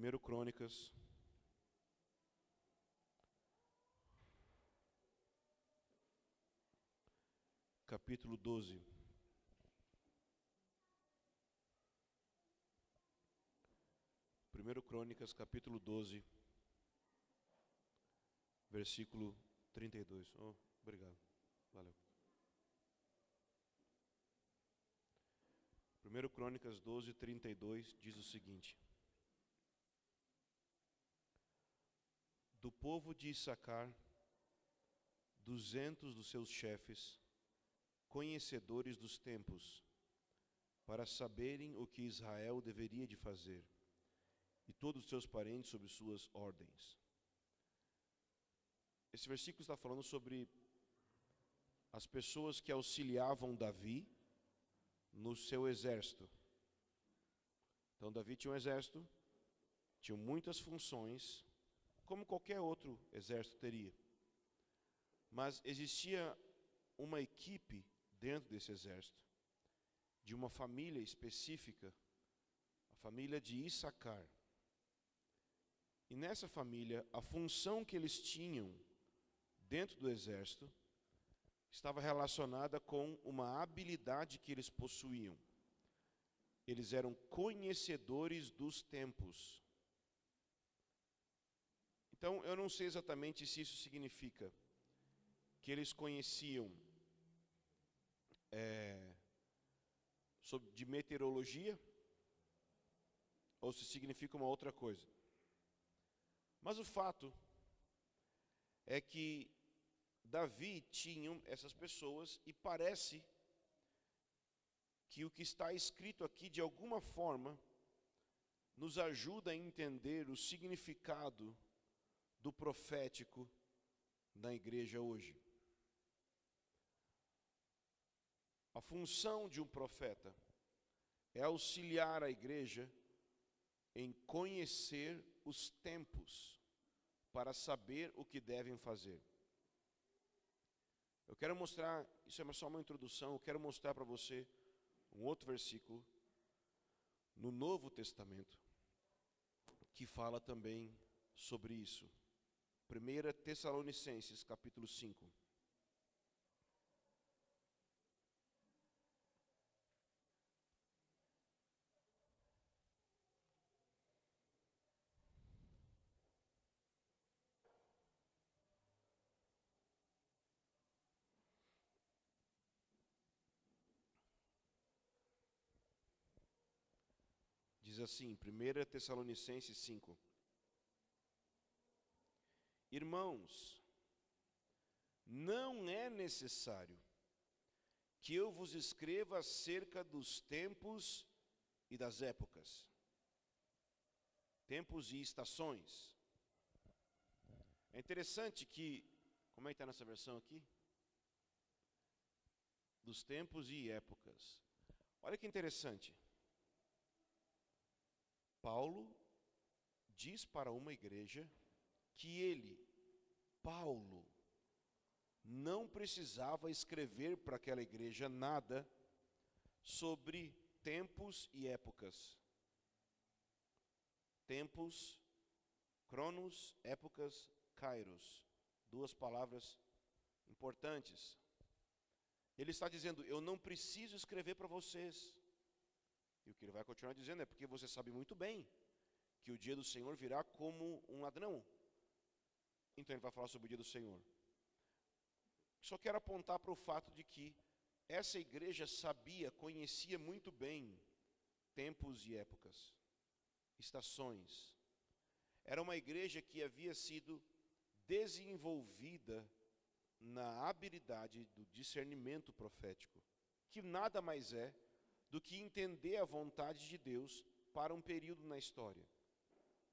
1 Crônicas, capítulo 12. Primeiro Crônicas, capítulo 12, versículo 32. Oh, obrigado. Valeu. 1 Crônicas 12, 32 diz o seguinte: do povo de Issacar, 200 dos seus chefes, conhecedores dos tempos, para saberem o que Israel deveria de fazer, e todos os seus parentes sob suas ordens. Esse versículo está falando sobre as pessoas que auxiliavam Davi no seu exército. Então Davi tinha um exército, tinha muitas funções, como qualquer outro exército teria. Mas existia uma equipe dentro desse exército, de uma família específica, a família de Issacar. E nessa família, a função que eles tinham dentro do exército estava relacionada com uma habilidade que eles possuíam. Eles eram conhecedores dos tempos. Então, eu não sei exatamente se isso significa que eles conheciam de meteorologia, ou se significa uma outra coisa. Mas o fato é que Davi tinha essas pessoas, e parece que o que está escrito aqui, de alguma forma, nos ajuda a entender o significado do profético na igreja hoje. A função de um profeta é auxiliar a igreja em conhecer os tempos, para saber o que devem fazer. Eu quero mostrar, isso é só uma introdução, eu quero mostrar para você um outro versículo no Novo Testamento que fala também sobre isso. 1 Tessalonicenses, capítulo 5. Diz assim, 1 Tessalonicenses 5. Irmãos, não é necessário que eu vos escreva acerca dos tempos e das épocas, tempos e estações. É interessante que, como é que está nessa versão aqui? Dos tempos e épocas. Olha que interessante. Paulo diz para uma igreja que ele, Paulo, não precisava escrever para aquela igreja nada sobre tempos e épocas. Tempos, cronos, épocas, kairos. Duas palavras importantes. Ele está dizendo, eu não preciso escrever para vocês. E o que ele vai continuar dizendo é porque você sabe muito bem que o dia do Senhor virá como um ladrão. Então ele vai falar sobre o dia do Senhor. Só quero apontar para o fato de que essa igreja sabia, conhecia muito bem tempos e épocas, estações. Era uma igreja que havia sido desenvolvida na habilidade do discernimento profético, que nada mais é do que entender a vontade de Deus para um período na história.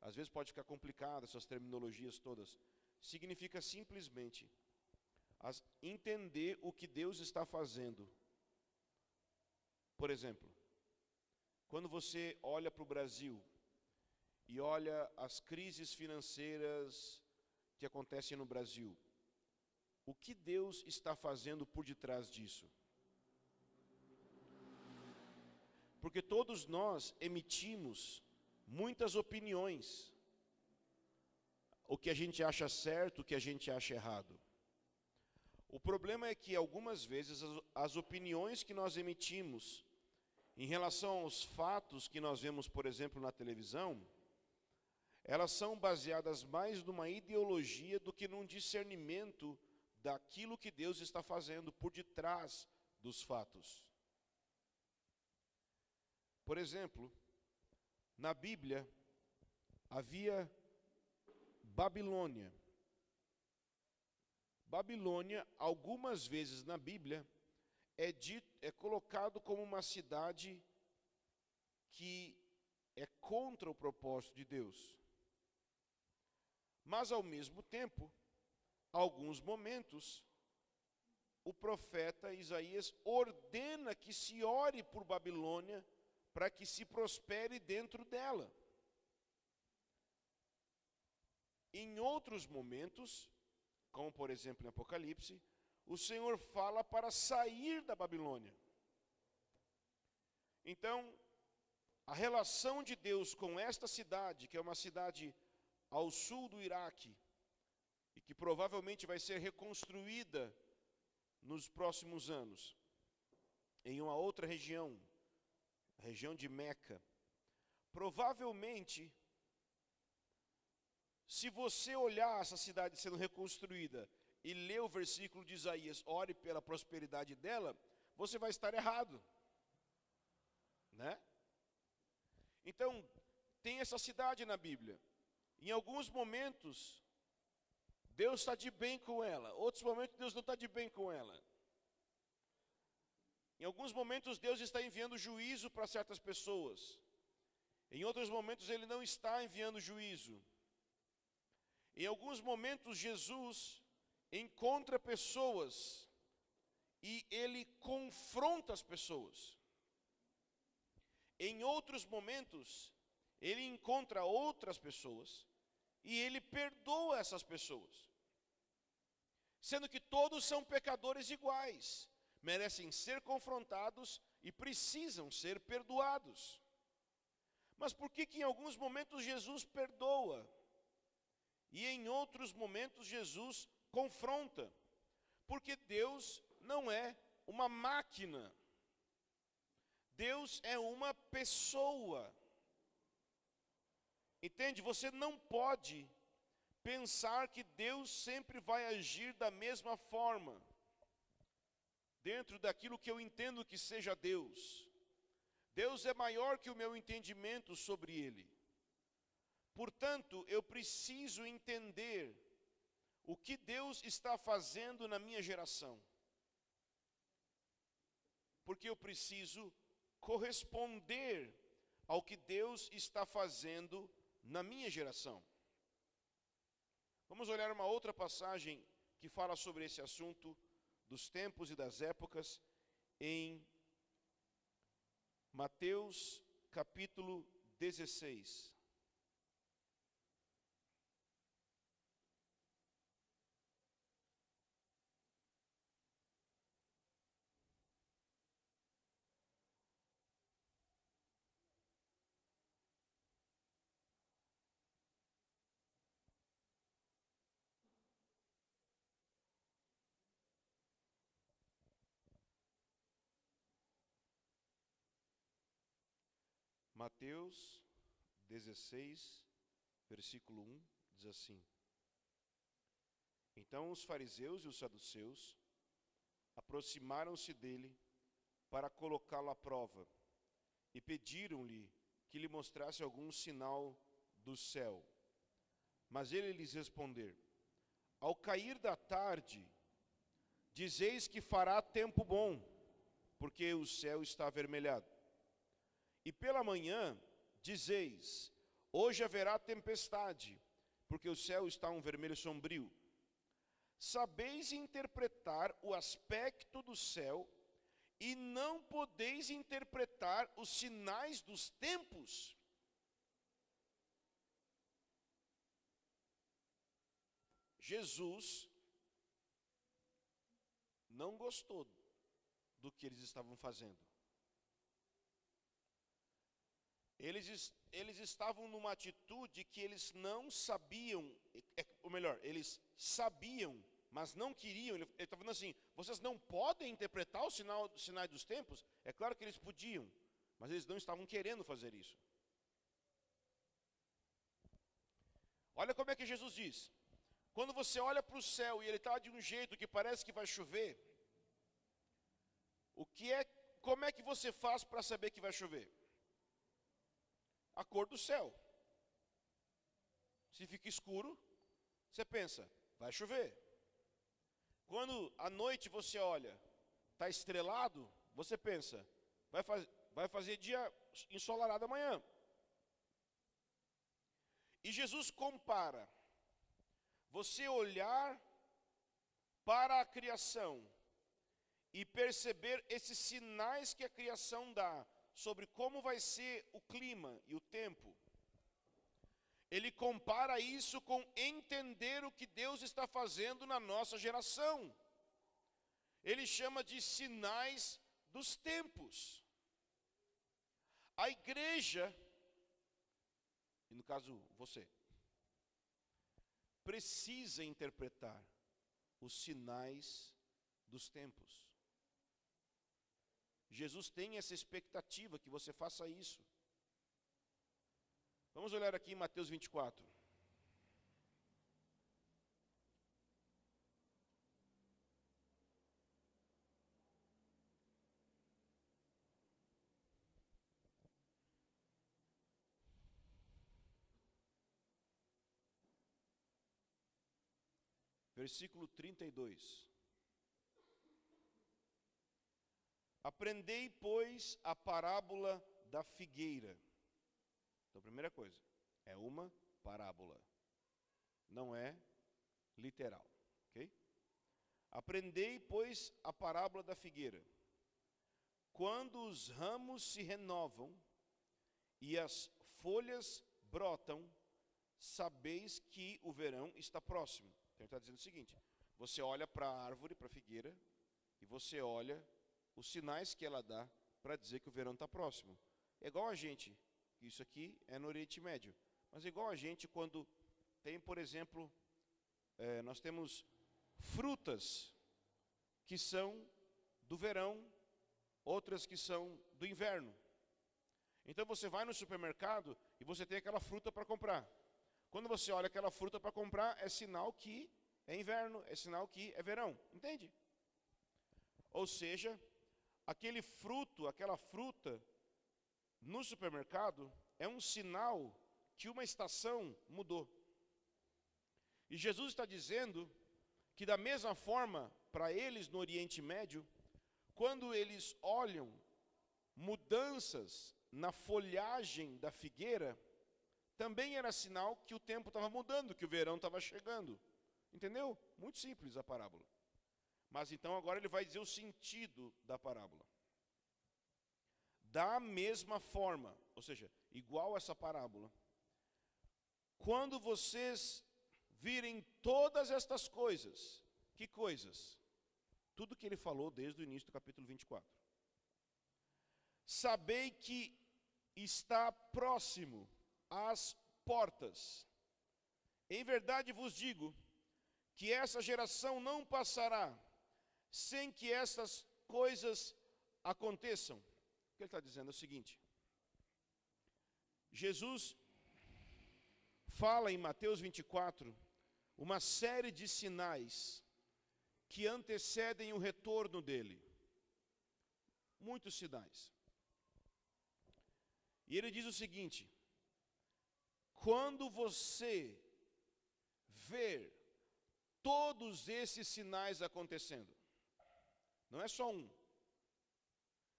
Às vezes pode ficar complicado essas terminologias todas. Significa simplesmente entender o que Deus está fazendo. Por exemplo, quando você olha para o Brasil e olha as crises financeiras que acontecem no Brasil, o que Deus está fazendo por detrás disso? Porque todos nós emitimos muitas opiniões. O que a gente acha certo, o que a gente acha errado. O problema é que algumas vezes as opiniões que nós emitimos em relação aos fatos que nós vemos, por exemplo, na televisão, elas são baseadas mais numa ideologia do que num discernimento daquilo que Deus está fazendo por detrás dos fatos. Por exemplo, na Bíblia havia Babilônia. Babilônia, algumas vezes na Bíblia, é colocado como uma cidade que é contra o propósito de Deus. Mas, ao mesmo tempo, alguns momentos, o profeta Isaías ordena que se ore por Babilônia para que se prospere dentro dela. Em outros momentos, como por exemplo em Apocalipse, o Senhor fala para sair da Babilônia. Então, a relação de Deus com esta cidade, que é uma cidade ao sul do Iraque, e que provavelmente vai ser reconstruída nos próximos anos, em uma outra região, a região de Meca. Provavelmente, se você olhar essa cidade sendo reconstruída e ler o versículo de Isaías, ore pela prosperidade dela, você vai estar errado, né? Então, tem essa cidade na Bíblia. Em alguns momentos, Deus está de bem com ela. Outros momentos, Deus não está de bem com ela. Em alguns momentos, Deus está enviando juízo para certas pessoas. Em outros momentos, Ele não está enviando juízo. Em alguns momentos, Jesus encontra pessoas e Ele confronta as pessoas. Em outros momentos, Ele encontra outras pessoas e Ele perdoa essas pessoas. Sendo que todos são pecadores iguais, merecem ser confrontados e precisam ser perdoados. Mas por que em alguns momentos Jesus perdoa e em outros momentos Jesus confronta? Porque Deus não é uma máquina. Deus é uma pessoa. Entende? Você não pode pensar que Deus sempre vai agir da mesma forma, dentro daquilo que eu entendo que seja Deus. Deus é maior que o meu entendimento sobre Ele. Portanto, eu preciso entender o que Deus está fazendo na minha geração. Porque eu preciso corresponder ao que Deus está fazendo na minha geração. Vamos olhar uma outra passagem que fala sobre esse assunto dos tempos e das épocas em Mateus capítulo 16. Mateus 16, versículo 1, diz assim: Então os fariseus e os saduceus aproximaram-se dele para colocá-lo à prova e pediram-lhe que lhe mostrasse algum sinal do céu. Mas ele lhes respondeu: Ao cair da tarde, dizeis que fará tempo bom, porque o céu está avermelhado. E pela manhã, dizeis, hoje haverá tempestade, porque o céu está um vermelho sombrio. Sabeis interpretar o aspecto do céu, e não podeis interpretar os sinais dos tempos? Jesus não gostou do que eles estavam fazendo. Eles estavam numa atitude que eles não sabiam, ou melhor, eles sabiam, mas não queriam. Ele está falando assim, vocês não podem interpretar os sinais dos tempos? É claro que eles podiam, mas eles não estavam querendo fazer isso. Olha como é que Jesus diz. Quando você olha para o céu e ele está de um jeito que parece que vai chover, como é que você faz para saber que vai chover? A cor do céu. Se fica escuro, você pensa, vai chover. Quando à noite você olha, está estrelado, você pensa, vai fazer dia ensolarado amanhã. E Jesus compara você olhar para a criação e perceber esses sinais que a criação dá sobre como vai ser o clima e o tempo. Ele compara isso com entender o que Deus está fazendo na nossa geração. Ele chama de sinais dos tempos. A igreja, e no caso você, precisa interpretar os sinais dos tempos. Jesus tem essa expectativa que você faça isso. Vamos olhar aqui em Mateus 24. Versículo 32. Aprendei, pois, a parábola da figueira. Então, primeira coisa, é uma parábola. Não é literal, ok? Aprendei, pois, a parábola da figueira. Quando os ramos se renovam e as folhas brotam, sabeis que o verão está próximo. Então ele está dizendo o seguinte, você olha para a árvore, para a figueira, e você olha os sinais que ela dá para dizer que o verão está próximo. É igual a gente, isso aqui é no Oriente Médio, mas é igual a gente quando tem, por exemplo, nós temos frutas que são do verão, outras que são do inverno. Então você vai no supermercado e você tem aquela fruta para comprar. Quando você olha aquela fruta para comprar, é sinal que é inverno, é sinal que é verão, entende? Ou seja, aquele fruto, aquela fruta no supermercado é um sinal que uma estação mudou. E Jesus está dizendo que da mesma forma, para eles no Oriente Médio, quando eles olham mudanças na folhagem da figueira, também era sinal que o tempo estava mudando, que o verão estava chegando. Entendeu? Muito simples a parábola. Mas então agora ele vai dizer o sentido da parábola. Da mesma forma, ou seja, igual essa parábola, quando vocês virem todas estas coisas, que coisas? Tudo que ele falou desde o início do capítulo 24. Sabei que está próximo às portas. Em verdade vos digo que essa geração não passará sem que essas coisas aconteçam. O que ele está dizendo é o seguinte. Jesus fala em Mateus 24 uma série de sinais que antecedem o retorno dele. Muitos sinais. E ele diz o seguinte: quando você ver todos esses sinais acontecendo, não é só um,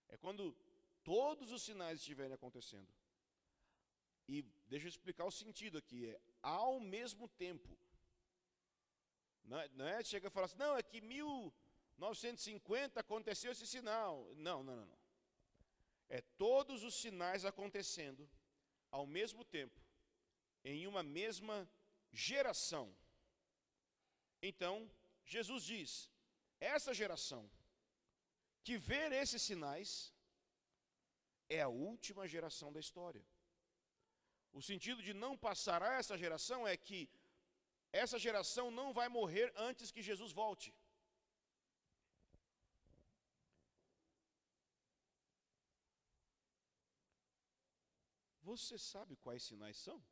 é quando todos os sinais estiverem acontecendo. E deixa eu explicar o sentido aqui, é ao mesmo tempo. Não é chega e fala assim, não, é que 1950 aconteceu esse sinal. Não. É todos os sinais acontecendo ao mesmo tempo, em uma mesma geração. Então, Jesus diz, essa geração que ver esses sinais é a última geração da história. O sentido de não passará essa geração é que essa geração não vai morrer antes que Jesus volte. Você sabe quais sinais são?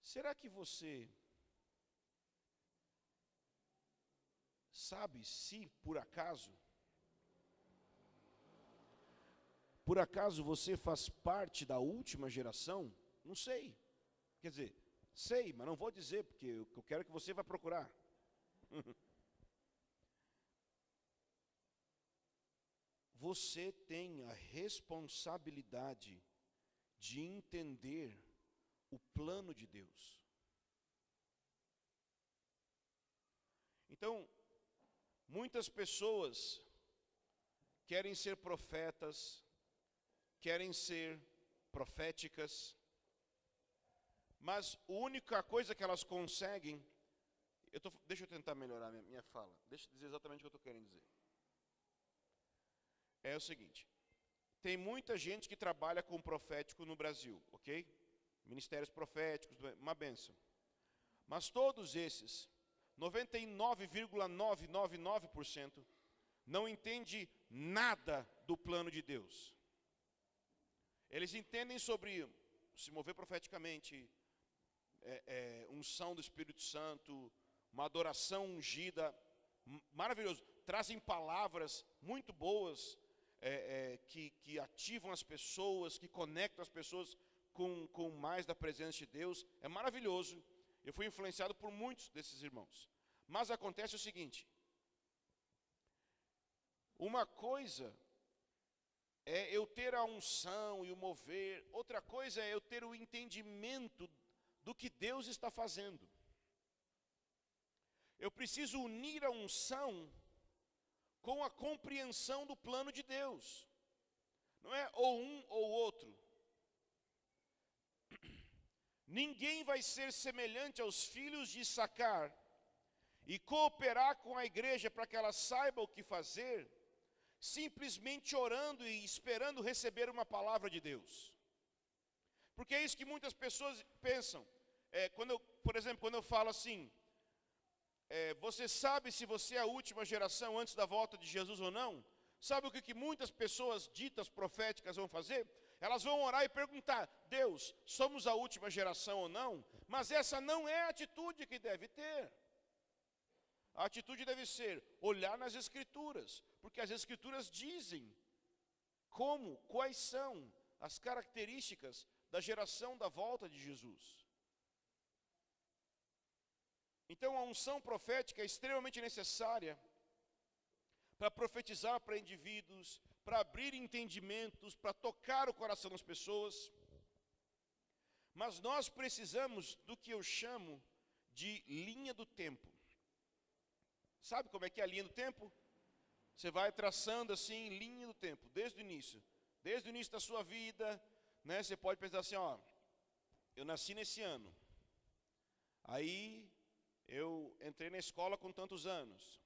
Será que você sabe se por acaso você faz parte da última geração? Não sei. Quer dizer, sei, mas não vou dizer, porque eu quero que você vá procurar. Você tem a responsabilidade de entender o plano de Deus. Então, muitas pessoas querem ser profetas, querem ser proféticas, mas a única coisa que elas conseguem, deixa eu tentar melhorar minha fala, deixa eu dizer exatamente o que eu estou querendo dizer. É o seguinte, tem muita gente que trabalha com profético no Brasil, ok? Ministérios proféticos, uma bênção. Mas todos esses, 99,999%, não entende nada do plano de Deus. Eles entendem sobre se mover profeticamente, unção do Espírito Santo, uma adoração ungida, maravilhoso. Trazem palavras muito boas, que ativam as pessoas, que conectam as pessoas com mais da presença de Deus. É maravilhoso. Eu fui influenciado por muitos desses irmãos. Mas acontece o seguinte: uma coisa é eu ter a unção e o mover, outra coisa é eu ter o entendimento do que Deus está fazendo. Eu preciso unir a unção com a compreensão do plano de Deus. Não é ou um ou outro. Ninguém vai ser semelhante aos filhos de Issacar e cooperar com a igreja para que ela saiba o que fazer, simplesmente orando e esperando receber uma palavra de Deus. Porque é isso que muitas pessoas pensam. Por exemplo, quando eu falo assim, você sabe se você é a última geração antes da volta de Jesus ou não? Sabe o que muitas pessoas ditas proféticas vão fazer? Elas vão orar e perguntar: Deus, somos a última geração ou não? Mas essa não é a atitude que deve ter. A atitude deve ser olhar nas Escrituras, porque as Escrituras dizem quais são as características da geração da volta de Jesus. Então a unção profética é extremamente necessária para profetizar para indivíduos, para abrir entendimentos, para tocar o coração das pessoas. Mas nós precisamos do que eu chamo de linha do tempo. Sabe como é que é a linha do tempo? Você vai traçando assim, linha do tempo, desde o início da sua vida, né? Você pode pensar assim, eu nasci nesse ano, aí eu entrei na escola com tantos anos,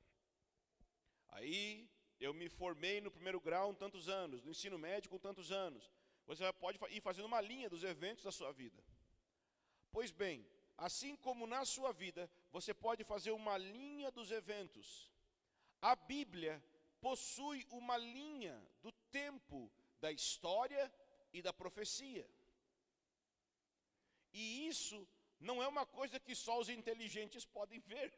aí eu me formei no primeiro grau com tantos anos, no ensino médio com tantos anos. Você pode ir fazendo uma linha dos eventos da sua vida. Pois bem, assim como na sua vida, você pode fazer uma linha dos eventos. A Bíblia possui uma linha do tempo da história e da profecia. E isso não é uma coisa que só os inteligentes podem ver.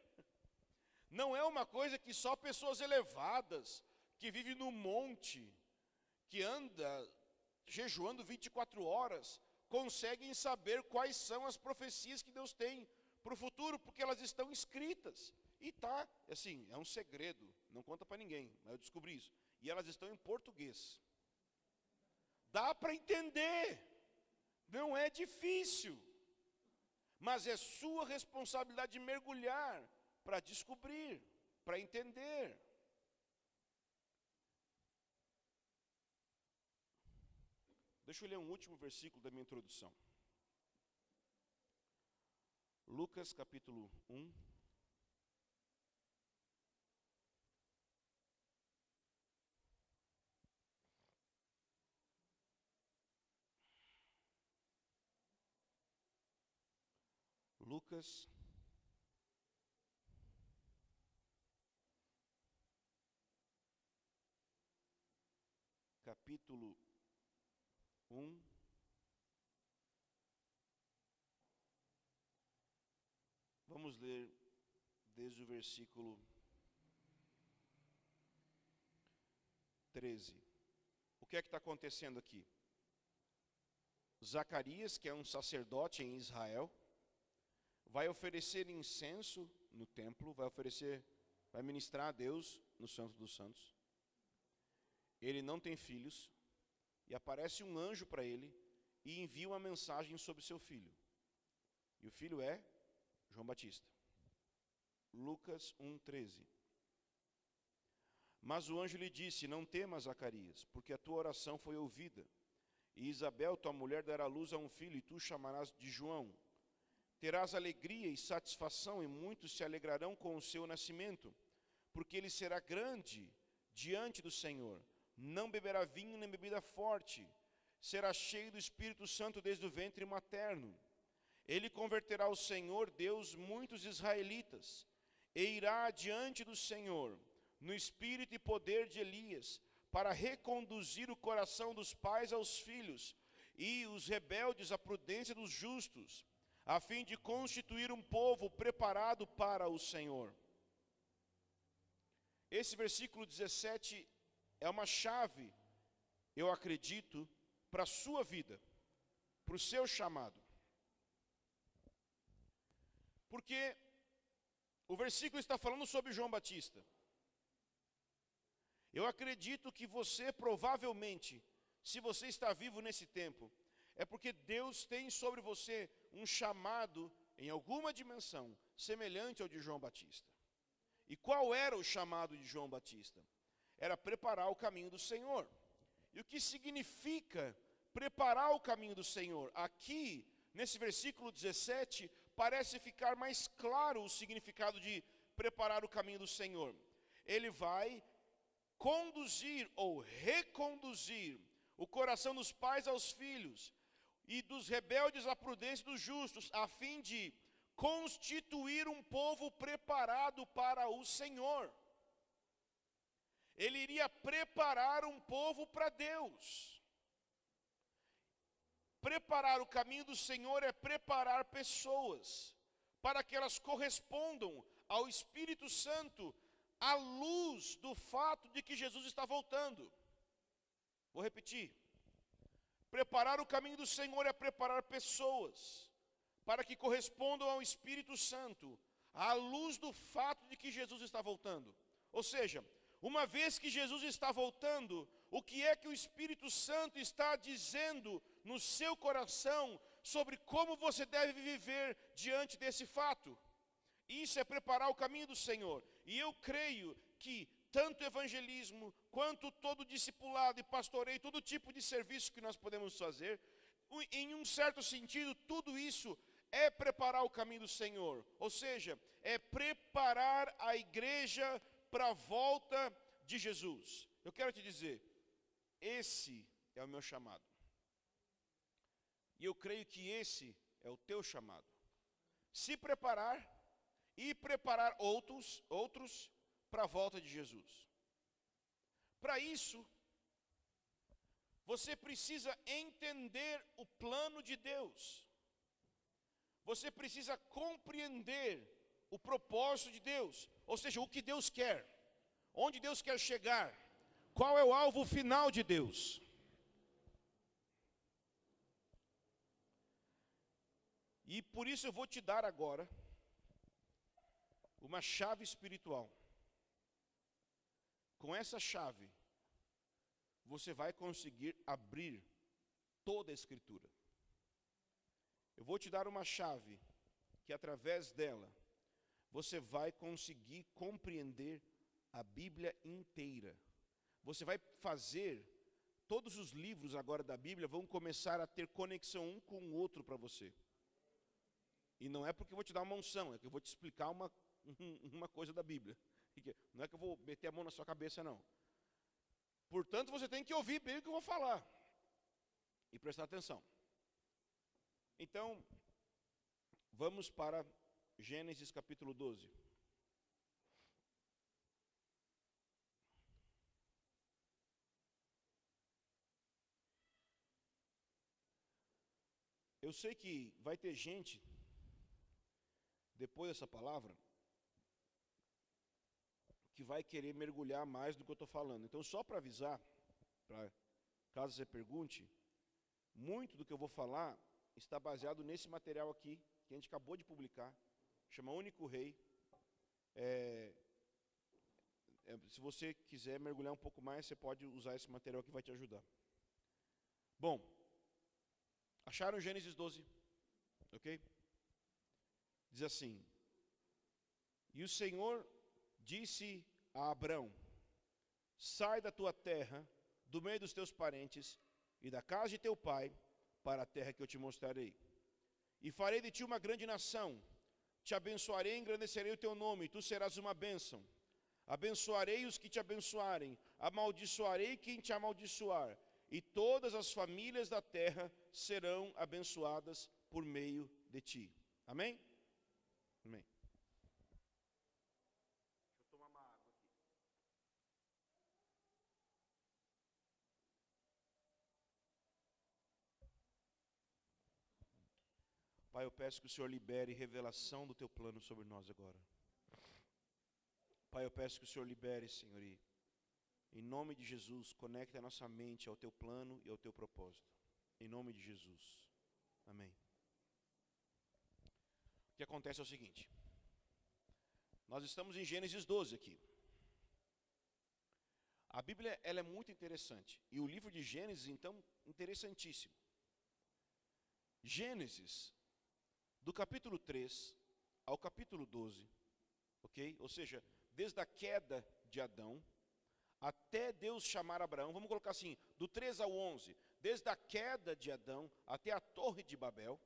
Não é uma coisa que só pessoas elevadas, que vivem no monte, que anda jejuando 24 horas, conseguem saber quais são as profecias que Deus tem para o futuro, porque elas estão escritas. E tá, assim, é um segredo, não conta para ninguém, mas eu descobri isso. E elas estão em português. Dá para entender, não é difícil. Mas é sua responsabilidade de mergulhar para descobrir, para entender. Deixa eu ler um último versículo da minha introdução. Lucas capítulo 1. Lucas, capítulo 1, vamos ler desde o versículo 13. O que é que está acontecendo aqui? Zacarias, que é um sacerdote em Israel, vai oferecer incenso no templo, vai ministrar a Deus no Santo dos Santos. Ele não tem filhos, e aparece um anjo para ele, e envia uma mensagem sobre seu filho. E o filho é João Batista. Lucas 1:13. Mas o anjo lhe disse: não temas, Zacarias, porque a tua oração foi ouvida. E Isabel, tua mulher, dará luz a um filho, e tu o chamarás de João. Terás alegria e satisfação, e muitos se alegrarão com o seu nascimento, porque ele será grande diante do Senhor. Não beberá vinho nem bebida forte, será cheio do Espírito Santo desde o ventre materno. Ele converterá ao Senhor Deus muitos israelitas, e irá diante do Senhor, no espírito e poder de Elias, para reconduzir o coração dos pais aos filhos, e os rebeldes à prudência dos justos, a fim de constituir um povo preparado para o Senhor. Esse versículo 17 é uma chave, eu acredito, para a sua vida, para o seu chamado. Porque o versículo está falando sobre João Batista. Eu acredito que você provavelmente, se você está vivo nesse tempo, é porque Deus tem sobre você um chamado em alguma dimensão semelhante ao de João Batista. E qual era o chamado de João Batista? Era preparar o caminho do Senhor. E o que significa preparar o caminho do Senhor? Aqui, nesse versículo 17, parece ficar mais claro o significado de preparar o caminho do Senhor. Ele vai conduzir ou reconduzir o coração dos pais aos filhos e dos rebeldes à prudência dos justos, a fim de constituir um povo preparado para o Senhor. Ele iria preparar um povo para Deus. Preparar o caminho do Senhor é preparar pessoas para que elas correspondam ao Espírito Santo à luz do fato de que Jesus está voltando. Vou repetir. Preparar o caminho do Senhor é preparar pessoas para que correspondam ao Espírito Santo à luz do fato de que Jesus está voltando. Ou seja, uma vez que Jesus está voltando, o que é que o Espírito Santo está dizendo no seu coração sobre como você deve viver diante desse fato? Isso é preparar o caminho do Senhor. E eu creio que tanto evangelismo, quanto todo discipulado e pastoreio, todo tipo de serviço que nós podemos fazer, em um certo sentido, tudo isso é preparar o caminho do Senhor. Ou seja, é preparar a igreja para a volta de Jesus. Eu quero te dizer, esse é o meu chamado. E eu creio que esse é o teu chamado. Se preparar e preparar outros para a volta de Jesus. Para isso, você precisa entender o plano de Deus. Você precisa compreender o propósito de Deus, ou seja, o que Deus quer, onde Deus quer chegar, qual é o alvo final de Deus. E por isso eu vou te dar agora uma chave espiritual. Com essa chave, você vai conseguir abrir toda a Escritura. Eu vou te dar uma chave que através dela você vai conseguir compreender a Bíblia inteira. Você vai fazer, todos os livros agora da Bíblia vão começar a ter conexão um com o outro para você. E não é porque eu vou te dar uma unção, é que eu vou te explicar uma coisa da Bíblia. Não é que eu vou meter a mão na sua cabeça, não. Portanto, você tem que ouvir bem o que eu vou falar. E prestar atenção. Então, vamos para Gênesis capítulo 12. Eu sei que vai ter gente, depois dessa palavra, que vai querer mergulhar mais do que eu estou falando. Então, só para avisar, caso você pergunte, muito do que eu vou falar está baseado nesse material aqui, que a gente acabou de publicar, chama Único Rei. Se você quiser mergulhar um pouco mais, você pode usar esse material que vai te ajudar. Bom, acharam Gênesis 12, ok? Diz assim: E o Senhor disse a Abrão: Sai da tua terra, do meio dos teus parentes e da casa de teu pai, para a terra que eu te mostrarei. E farei de ti uma grande nação, te abençoarei e engrandecerei o teu nome, e tu serás uma bênção. Abençoarei os que te abençoarem, amaldiçoarei quem te amaldiçoar, e todas as famílias da terra serão abençoadas por meio de ti. Amém? Amém. Deixa eu tomar uma água aqui. Pai, eu peço que o Senhor libere revelação do teu plano sobre nós agora. Pai, eu peço que o Senhor libere, Senhor, e em nome de Jesus, conecte a nossa mente ao teu plano e ao teu propósito. Em nome de Jesus. Amém. O que acontece é o seguinte. Nós estamos em Gênesis 12 aqui. A Bíblia, ela é muito interessante. E o livro de Gênesis, então, interessantíssimo. Gênesis, do capítulo 3 ao capítulo 12, ok? Ou seja, desde a queda de Adão, até Deus chamar Abraão, vamos colocar assim, do 3 ao 11, desde a queda de Adão até a Torre de Babel,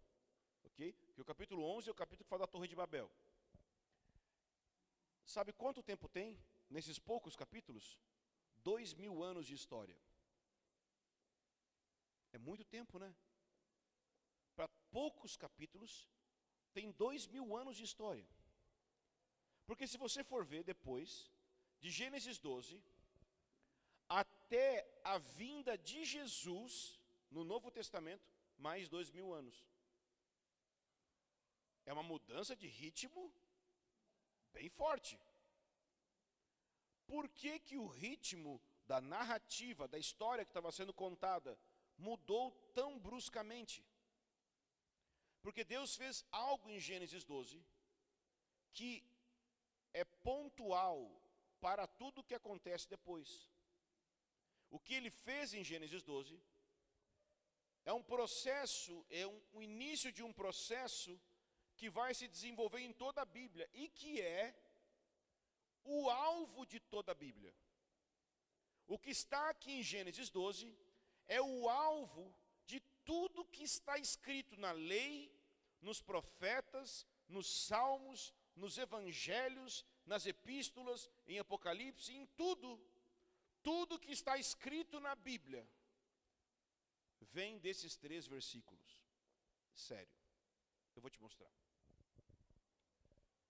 ok? Que o capítulo 11 é o capítulo que fala da Torre de Babel. Sabe quanto tempo tem nesses poucos capítulos? 2000 anos de história. É muito tempo, né? Para poucos capítulos, tem 2000 anos de história. Porque se você for ver depois, de Gênesis 12, até a vinda de Jesus, no Novo Testamento, mais 2000 anos. É uma mudança de ritmo bem forte. Por que que o ritmo da narrativa, da história que estava sendo contada, mudou tão bruscamente? Porque Deus fez algo em Gênesis 12, que é pontual para tudo o que acontece depois. O que ele fez em Gênesis 12 é um processo, um início de um processo que vai se desenvolver em toda a Bíblia e que é o alvo de toda a Bíblia. O que está aqui em Gênesis 12 é o alvo de tudo que está escrito na lei, nos profetas, nos salmos, nos evangelhos, nas epístolas, em Apocalipse, em tudo. Tudo que está escrito na Bíblia vem desses 3 versículos. Sério. Eu vou te mostrar.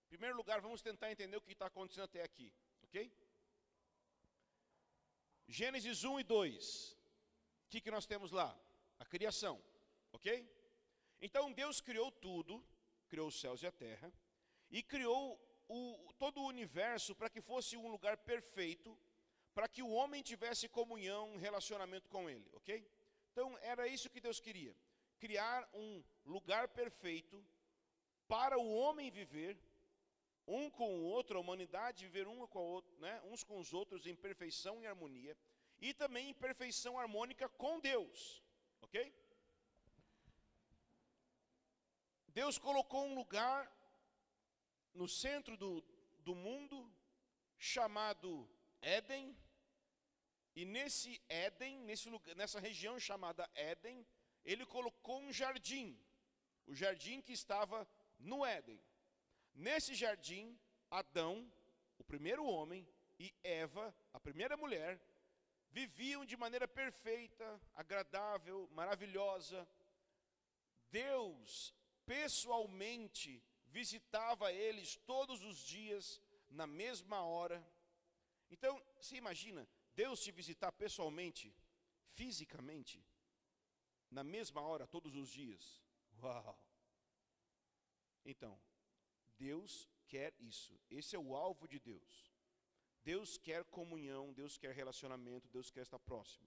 Em primeiro lugar, vamos tentar entender o que está acontecendo até aqui, ok? Gênesis 1 e 2. O que nós temos lá? A criação, ok? Então Deus criou tudo, criou os céus e a terra, e criou todo o universo para que fosse um lugar perfeito, para que o homem tivesse comunhão, relacionamento com ele, ok? Então era isso que Deus queria, criar um lugar perfeito para o homem viver, um com o outro, a humanidade viver um com o outro, né? Uns com os outros em perfeição e harmonia, e também em perfeição harmônica com Deus, ok? Deus colocou um lugar no centro do mundo, chamado Éden, e nesse Éden, nessa região chamada Éden, ele colocou um jardim, o jardim que estava no Éden. Nesse jardim, Adão, o primeiro homem, e Eva, a primeira mulher, viviam de maneira perfeita, agradável, maravilhosa. Deus pessoalmente visitava eles todos os dias, na mesma hora. Então, você imagina, Deus te visitar pessoalmente, fisicamente, na mesma hora, todos os dias. Uau! Então, Deus quer isso. Esse é o alvo de Deus. Deus quer comunhão, Deus quer relacionamento, Deus quer estar próximo.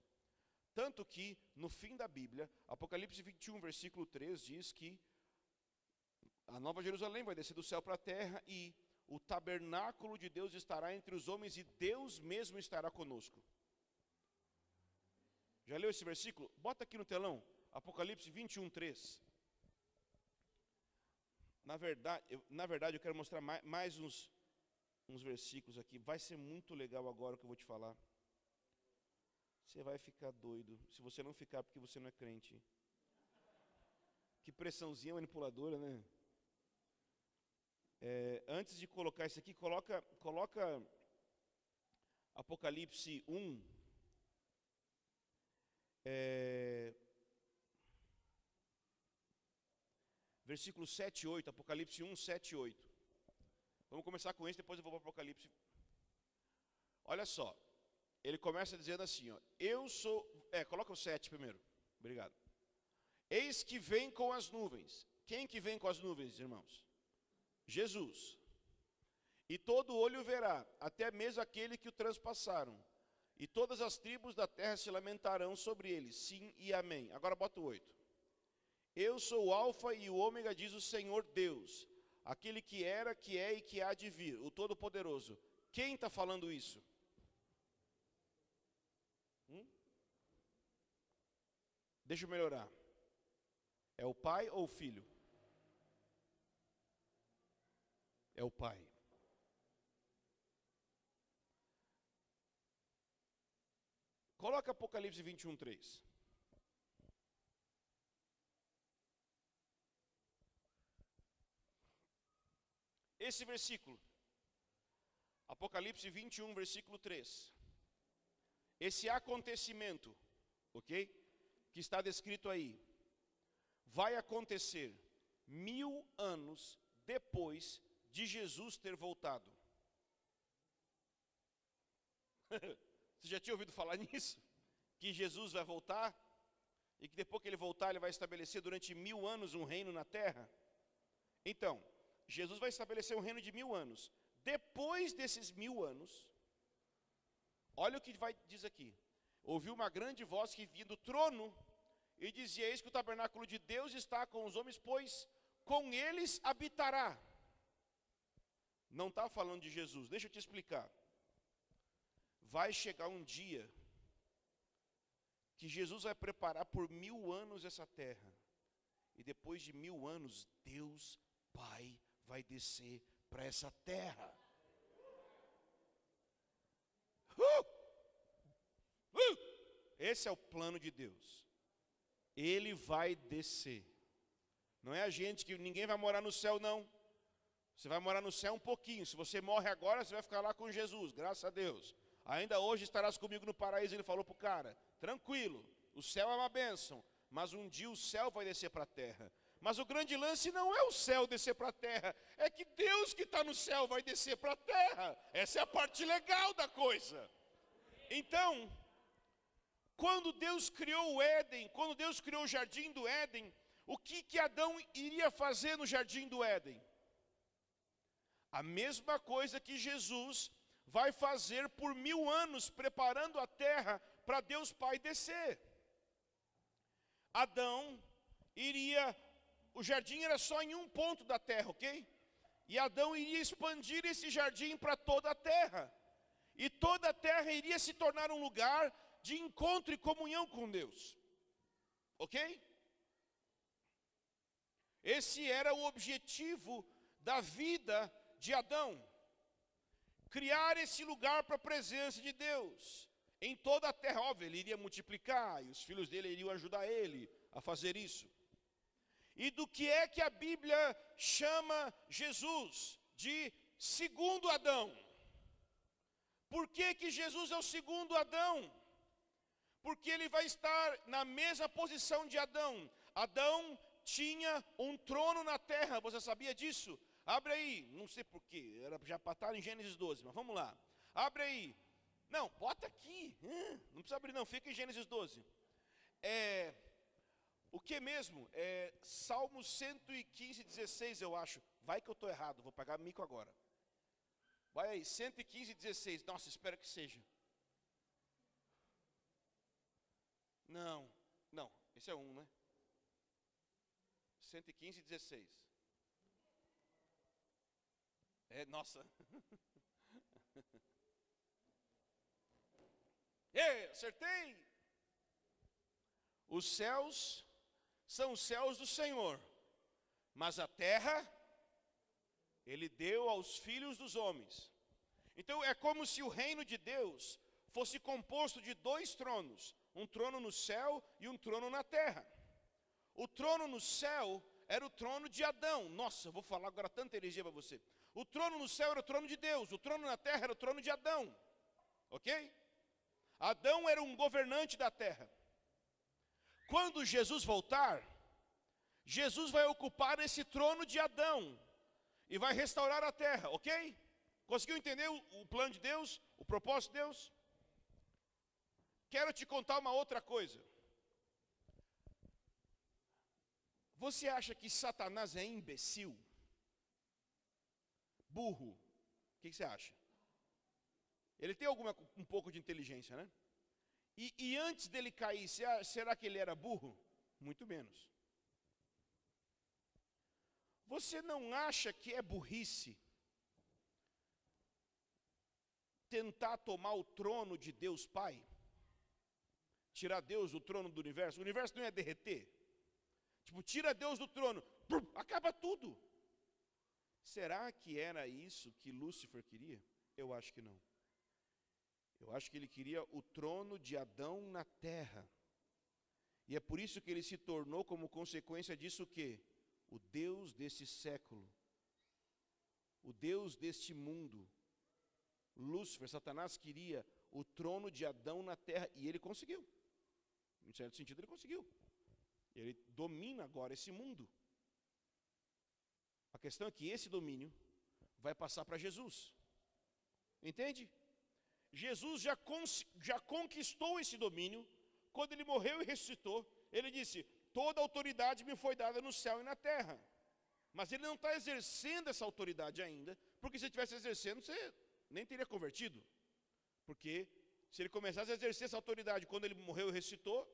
Tanto que, no fim da Bíblia, Apocalipse 21, versículo 3, diz que a Nova Jerusalém vai descer do céu para a terra e o tabernáculo de Deus estará entre os homens e Deus mesmo estará conosco. Já leu esse versículo? Bota aqui no telão, Apocalipse 21, 3. Na verdade, eu quero mostrar mais uns versículos aqui. Vai ser muito legal agora o que eu vou te falar. Você vai ficar doido. Se você não ficar, porque você não é crente. Que pressãozinha manipuladora, né? Antes de colocar isso aqui, coloca Apocalipse 1. Versículo 7 e 8, Apocalipse 1, 7 e 8. Vamos começar com esse, depois eu vou para o Apocalipse. Olha só, ele começa dizendo assim, ó, eu sou... coloca o 7 primeiro, obrigado. Eis que vem com as nuvens. Quem que vem com as nuvens, irmãos? Jesus. E todo olho verá, até mesmo aquele que o transpassaram. E todas as tribos da terra se lamentarão sobre ele, sim e amém. Agora bota o 8. Eu sou o alfa e o ômega, diz o Senhor Deus, aquele que era, que é e que há de vir, o Todo-Poderoso. Quem está falando isso? Deixa eu melhorar. É o pai ou o filho? É o pai. Coloca Apocalipse 21, 3. Esse versículo, Apocalipse 21, versículo 3. Esse acontecimento, ok? Que está descrito aí, vai acontecer 1000 anos depois de Jesus ter voltado. Você já tinha ouvido falar nisso? Que Jesus vai voltar? E que depois que ele voltar, ele vai estabelecer durante 1000 anos um reino na terra? Então, Jesus vai estabelecer um reino de 1000 anos. Depois desses 1000 anos, olha o que diz aqui. Ouviu uma grande voz que vinha do trono e dizia, eis que o tabernáculo de Deus está com os homens, pois com eles habitará. Não está falando de Jesus, deixa eu te explicar. Vai chegar um dia que Jesus vai preparar por 1000 anos essa terra. E depois de 1000 anos, Deus Pai vai descer para essa terra. Esse é o plano de Deus. Ele vai descer. Não é a gente que ninguém vai morar no céu, não. Você vai morar no céu um pouquinho. Se você morre agora, você vai ficar lá com Jesus, graças a Deus. Ainda hoje estarás comigo no paraíso. Ele falou para o cara, tranquilo, o céu é uma bênção, mas um dia o céu vai descer para a terra. Mas o grande lance não é o céu descer para a terra, é que Deus que está no céu vai descer para a terra. Essa é a parte legal da coisa. Então, quando Deus criou o Éden, quando Deus criou o jardim do Éden, o que Adão iria fazer no jardim do Éden? A mesma coisa que Jesus vai fazer por 1000 anos, preparando a terra para Deus Pai descer. Adão iria... O jardim era só em um ponto da terra, ok? E Adão iria expandir esse jardim para toda a terra. E toda a terra iria se tornar um lugar de encontro e comunhão com Deus. Ok? Esse era o objetivo da vida de Adão. Criar esse lugar para a presença de Deus. Em toda a terra, óbvio, ele iria multiplicar. E os filhos dele iriam ajudar ele a fazer isso. E do que é que a Bíblia chama Jesus? De segundo Adão. Por que que Jesus é o segundo Adão? Porque ele vai estar na mesma posição de Adão. Adão tinha um trono na terra, você sabia disso? Abre aí, não sei porquê, era já para estar em Gênesis 12, mas vamos lá. Abre aí. Não, bota aqui. Não precisa abrir não, fica em Gênesis 12. O que mesmo? Salmo 115, 16, eu acho. Vai que eu estou errado, vou pagar mico agora. Vai aí, 115, 16. Nossa, espero que seja. Não, esse é um, né? 115, 16. Nossa. Acertei! Os céus são os céus do Senhor, mas a terra Ele deu aos filhos dos homens. Então é como se o reino de Deus fosse composto de dois tronos, um trono no céu e um trono na terra. O trono no céu era o trono de Adão. Nossa, eu vou falar agora tanta heresia para você. O trono no céu era o trono de Deus, o trono na terra era o trono de Adão. Ok? Adão era um governante da terra. Quando Jesus voltar, Jesus vai ocupar esse trono de Adão e vai restaurar a terra, ok? Conseguiu entender o plano de Deus, o propósito de Deus? Quero te contar uma outra coisa. Você acha que Satanás é imbecil? Burro? O que você acha? Ele tem um pouco de inteligência, né? E antes dele cair, será que ele era burro? Muito menos. Você não acha que é burrice tentar tomar o trono de Deus Pai? Tirar Deus do trono do universo? O universo não ia derreter? Tipo, tira Deus do trono, acaba tudo. Será que era isso que Lúcifer queria? Eu acho que não. Eu acho que ele queria o trono de Adão na terra. E é por isso que ele se tornou, como consequência disso, o quê? O Deus desse século. O Deus deste mundo. Lúcifer, Satanás, queria o trono de Adão na terra. E ele conseguiu. Em certo sentido, ele conseguiu. Ele domina agora esse mundo. A questão é que esse domínio vai passar para Jesus. Entende? Jesus já conquistou esse domínio. Quando ele morreu e ressuscitou, ele disse: toda autoridade me foi dada no céu e na terra. Mas ele não está exercendo essa autoridade ainda, porque se ele estivesse exercendo, você nem teria convertido. Porque se ele começasse a exercer essa autoridade quando ele morreu e ressuscitou,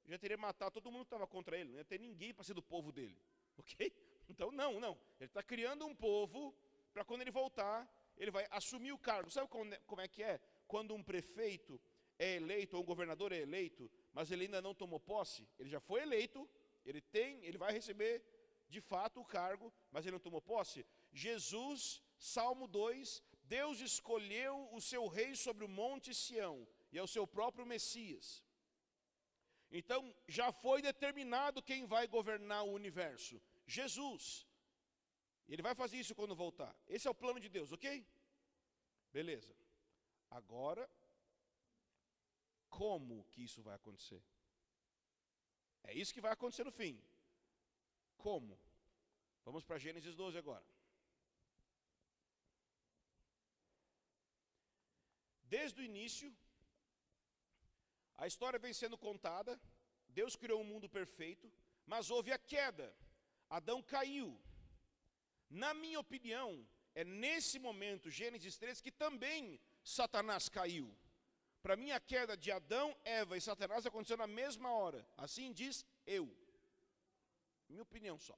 já teria matado todo mundo que estava contra ele, não ia ter ninguém para ser do povo dele. Ok? Então não. Ele está criando um povo para quando ele voltar, ele vai assumir o cargo. Sabe como é que é? Quando um prefeito é eleito, ou um governador é eleito, mas ele ainda não tomou posse, ele já foi eleito, ele vai receber de fato o cargo, mas ele não tomou posse. Jesus, Salmo 2, Deus escolheu o seu rei sobre o monte Sião, e é o seu próprio Messias. Então, já foi determinado quem vai governar o universo. Jesus. Ele vai fazer isso quando voltar. Esse é o plano de Deus, ok? Beleza. Agora, como que isso vai acontecer? É isso que vai acontecer no fim. Como? Vamos para Gênesis 12 agora. Desde o início, a história vem sendo contada. Deus criou um mundo perfeito, mas houve a queda. Adão caiu. Na minha opinião, é nesse momento, Gênesis 13, que também Satanás caiu. Para mim, a queda de Adão, Eva e Satanás aconteceu na mesma hora. Assim diz eu. Minha opinião só.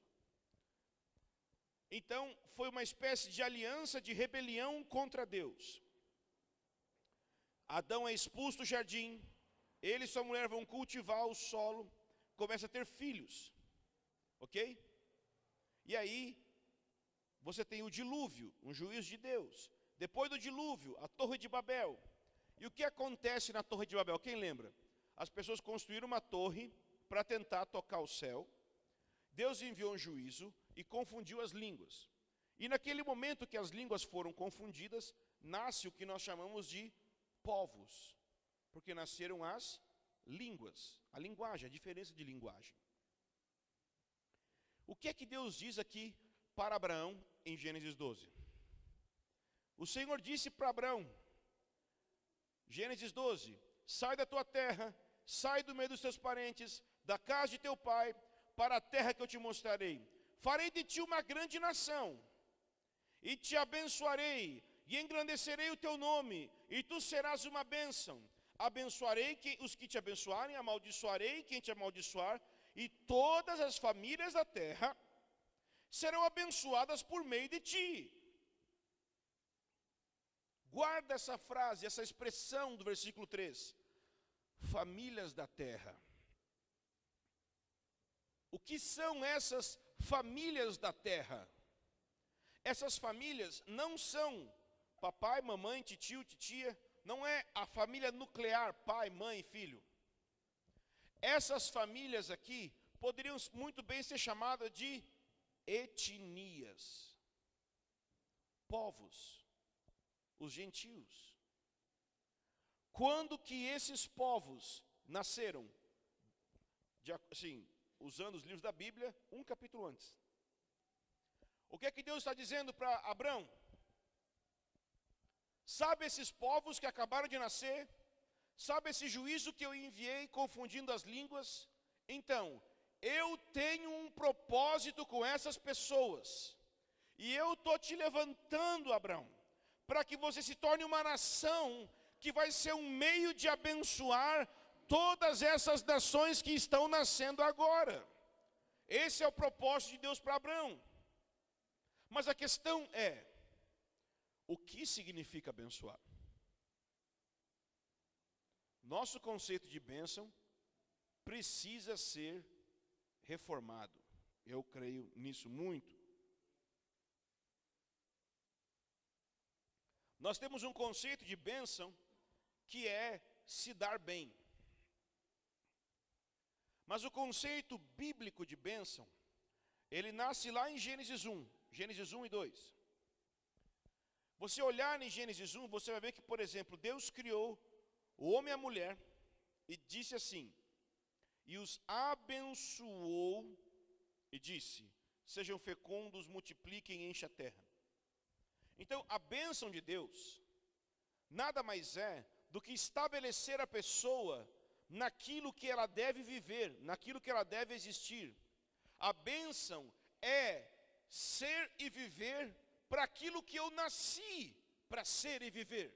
Então, foi uma espécie de aliança de rebelião contra Deus. Adão é expulso do jardim. Ele e sua mulher vão cultivar o solo. Começa a ter filhos. Ok? E aí, você tem o dilúvio, um juízo de Deus. Depois do dilúvio, a Torre de Babel. E o que acontece na Torre de Babel? Quem lembra? As pessoas construíram uma torre para tentar tocar o céu. Deus enviou um juízo e confundiu as línguas. E naquele momento que as línguas foram confundidas, nasce o que nós chamamos de povos. Porque nasceram as línguas, a linguagem, a diferença de linguagem. O que é que Deus diz aqui para Abraão em Gênesis 12. O Senhor disse para Abrão, Gênesis 12, sai da tua terra, sai do meio dos teus parentes, da casa de teu pai, para a terra que eu te mostrarei. Farei de ti uma grande nação, e te abençoarei, e engrandecerei o teu nome, e tu serás uma bênção. Abençoarei os que te abençoarem, amaldiçoarei quem te amaldiçoar, e todas as famílias da terra serão abençoadas por meio de ti. Guarda essa frase, essa expressão do versículo 3. Famílias da terra. O que são essas famílias da terra? Essas famílias não são papai, mamãe, titio, titia, não é a família nuclear, pai, mãe, filho. Essas famílias aqui poderiam muito bem ser chamadas de etnias, povos, os gentios. Quando que esses povos nasceram? Assim, usando os livros da Bíblia, um capítulo antes. O que é que Deus está dizendo para Abrão? Sabe esses povos que acabaram de nascer? Sabe esse juízo que eu enviei confundindo as línguas? Então, eu tenho um propósito com essas pessoas. E eu estou te levantando, Abrão, para que você se torne uma nação que vai ser um meio de abençoar todas essas nações que estão nascendo agora. Esse é o propósito de Deus para Abrão. Mas a questão é, o que significa abençoar? Nosso conceito de bênção precisa ser reformado. Eu creio nisso muito. Nós temos um conceito de bênção que é se dar bem. Mas o conceito bíblico de bênção, ele nasce lá em Gênesis 1 e 2. Você olhar em Gênesis 1, você vai ver que, por exemplo, Deus criou o homem e a mulher e disse assim, e os abençoou e disse, sejam fecundos, multipliquem e enchem a terra. Então, a bênção de Deus nada mais é do que estabelecer a pessoa naquilo que ela deve viver, naquilo que ela deve existir. A bênção é ser e viver para aquilo que eu nasci para ser e viver.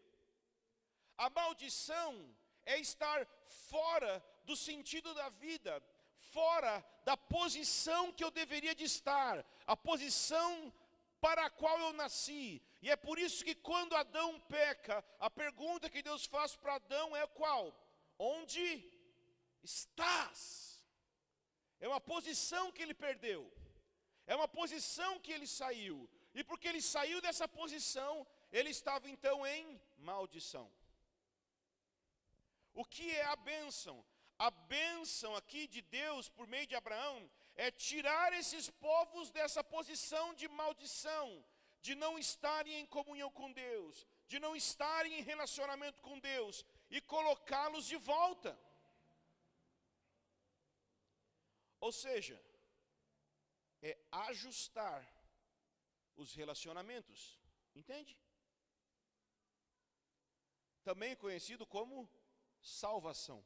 A maldição é estar fora do sentido da vida, fora da posição que eu deveria de estar, a posição para a qual eu nasci. E é por isso que quando Adão peca, a pergunta que Deus faz para Adão é qual? Onde estás? É uma posição que ele perdeu. É uma posição que ele saiu. E porque ele saiu dessa posição, ele estava então em maldição. O que é a bênção? A bênção aqui de Deus, por meio de Abraão, é tirar esses povos dessa posição de maldição, de não estarem em comunhão com Deus, de não estarem em relacionamento com Deus, e colocá-los de volta. Ou seja, é ajustar os relacionamentos, entende? Também conhecido como salvação.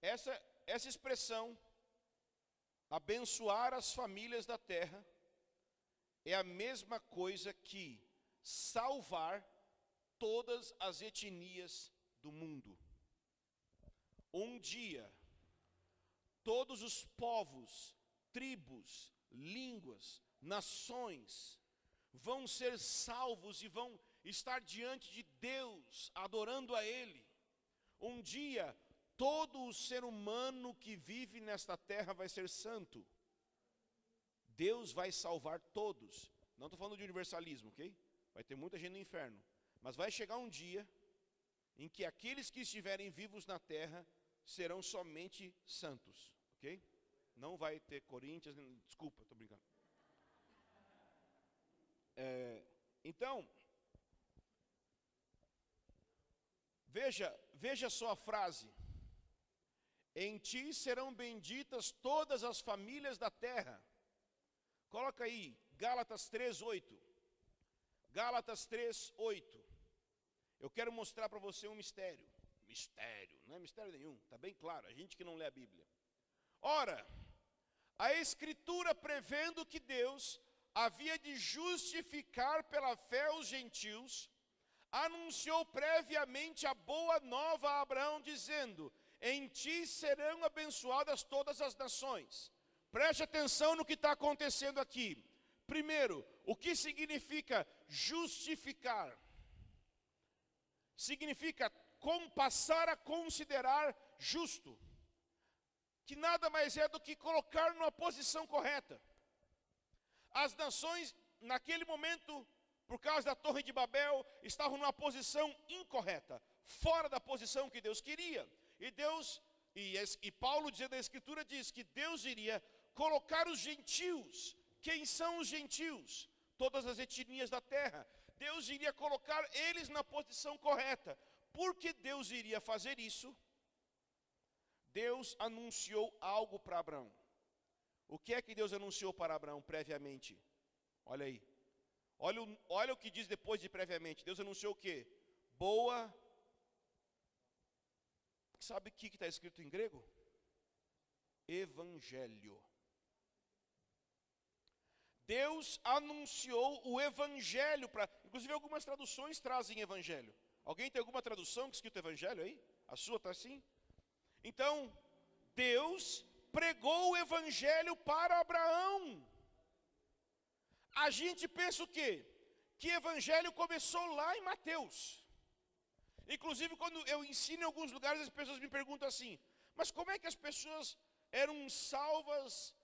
Essa expressão, abençoar as famílias da terra, é a mesma coisa que salvar todas as etnias do mundo. Um dia, todos os povos, tribos, línguas, nações vão ser salvos e vão estar diante de Deus, adorando a Ele. Um dia, todo o ser humano que vive nesta terra vai ser santo. Deus vai salvar todos. Não estou falando de universalismo, ok? Vai ter muita gente no inferno. Mas vai chegar um dia em que aqueles que estiverem vivos na terra serão somente santos, ok? Não vai ter Coríntios, desculpa, estou brincando. Então, veja só a frase. Em ti serão benditas todas as famílias da terra. Coloca aí, Gálatas 3:8. Gálatas 3:8. Eu quero mostrar para você um mistério. Mistério, não é mistério nenhum, está bem claro, a gente que não lê a Bíblia. Ora, a Escritura prevendo que Deus havia de justificar pela fé os gentios, anunciou previamente a boa nova a Abraão, dizendo: em ti serão abençoadas todas as nações. Preste atenção no que está acontecendo aqui. Primeiro, o que significa justificar? Significa passar a considerar justo, que nada mais é do que colocar numa posição correta. As nações, naquele momento, por causa da Torre de Babel, estavam numa posição incorreta, fora da posição que Deus queria. E Paulo, dizendo a Escritura, diz que Deus iria colocar os gentios. Quem são os gentios? Todas as etnias da terra. Deus iria colocar eles na posição correta. Por que Deus iria fazer isso? Deus anunciou algo para Abraão. O que é que Deus anunciou para Abraão previamente? Olha aí. Olha o que diz depois de previamente. Deus anunciou o quê? Boa. Sabe o que está escrito em grego? Evangelho. Deus anunciou o evangelho para... Inclusive algumas traduções trazem evangelho. Alguém tem alguma tradução que escrito evangelho aí? A sua está assim? Então, Deus pregou o evangelho para Abraão. A gente pensa o quê? Que evangelho começou lá em Mateus. Inclusive, quando eu ensino em alguns lugares, as pessoas me perguntam assim: mas como é que as pessoas eram salvas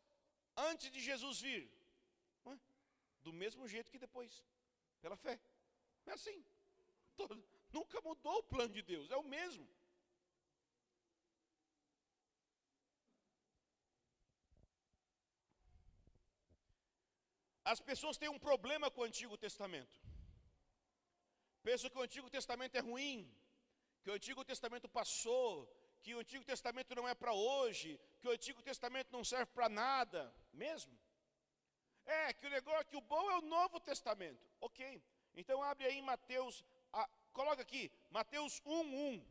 antes de Jesus vir? Do mesmo jeito que depois, pela fé. É assim. Nunca mudou o plano de Deus, é o mesmo. As pessoas têm um problema com o Antigo Testamento. Pensam que o Antigo Testamento é ruim, que o Antigo Testamento passou, que o Antigo Testamento não é para hoje, que o Antigo Testamento não serve para nada, mesmo. Que o negócio, que o bom é o Novo Testamento. Ok, então abre aí em Mateus, coloca aqui, Mateus 1:1.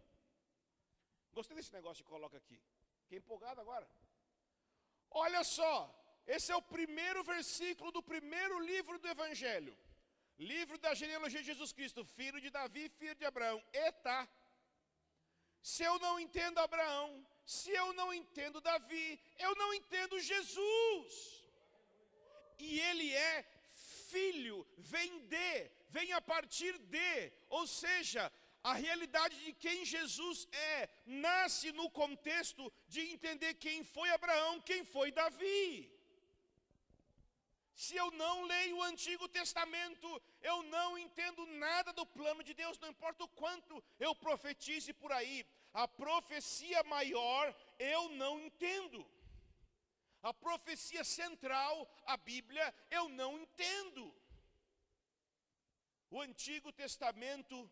Gostei desse negócio que coloca aqui. Fiquei empolgado agora. Olha só, esse é o primeiro versículo do primeiro livro do Evangelho. Livro da genealogia de Jesus Cristo, filho de Davi, filho de Abraão. Eita! Se eu não entendo Abraão, se eu não entendo Davi, eu não entendo Jesus. E ele é filho, vem a partir de, ou seja, a realidade de quem Jesus nasce no contexto de entender quem foi Abraão, quem foi Davi. Se eu não leio o Antigo Testamento, eu não entendo nada do plano de Deus, não importa o quanto eu profetize por aí. A profecia maior eu não entendo. A profecia central, a Bíblia, eu não entendo. O Antigo Testamento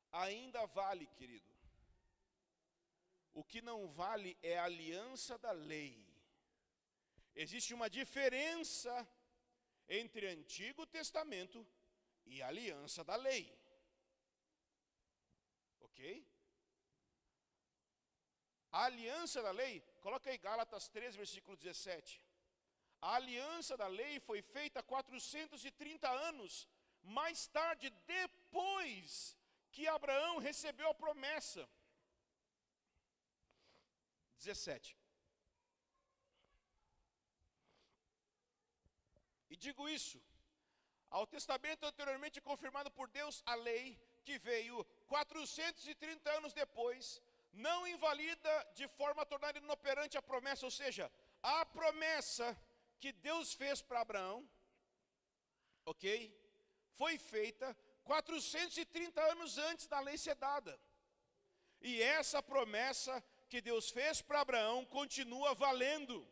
ainda vale, querido. O que não vale é a aliança da lei. Existe uma diferença entre Antigo Testamento e a aliança da lei. Ok? A aliança da lei, coloca aí Gálatas 3, versículo 17. A aliança da lei foi feita 430 anos mais tarde, depois que Abraão recebeu a promessa. 17. E digo isso, ao testamento anteriormente confirmado por Deus, a lei que veio 430 anos depois, não invalida de forma a tornar inoperante a promessa, ou seja, a promessa que Deus fez para Abraão, ok? Foi feita 430 anos antes da lei ser dada. E essa promessa que Deus fez para Abraão continua valendo.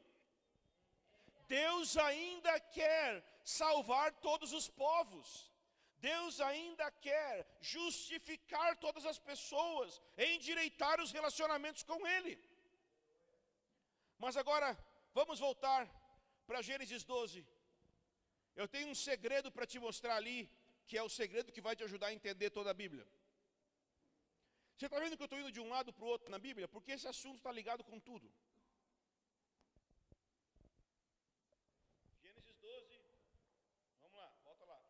Deus ainda quer salvar todos os povos. Deus ainda quer justificar todas as pessoas, endireitar os relacionamentos com Ele. Mas agora, vamos voltar para Gênesis 12. Eu tenho um segredo para te mostrar ali, que é o segredo que vai te ajudar a entender toda a Bíblia. Você está vendo que eu estou indo de um lado para o outro na Bíblia? Porque esse assunto está ligado com tudo. Gênesis 12, vamos lá, volta lá.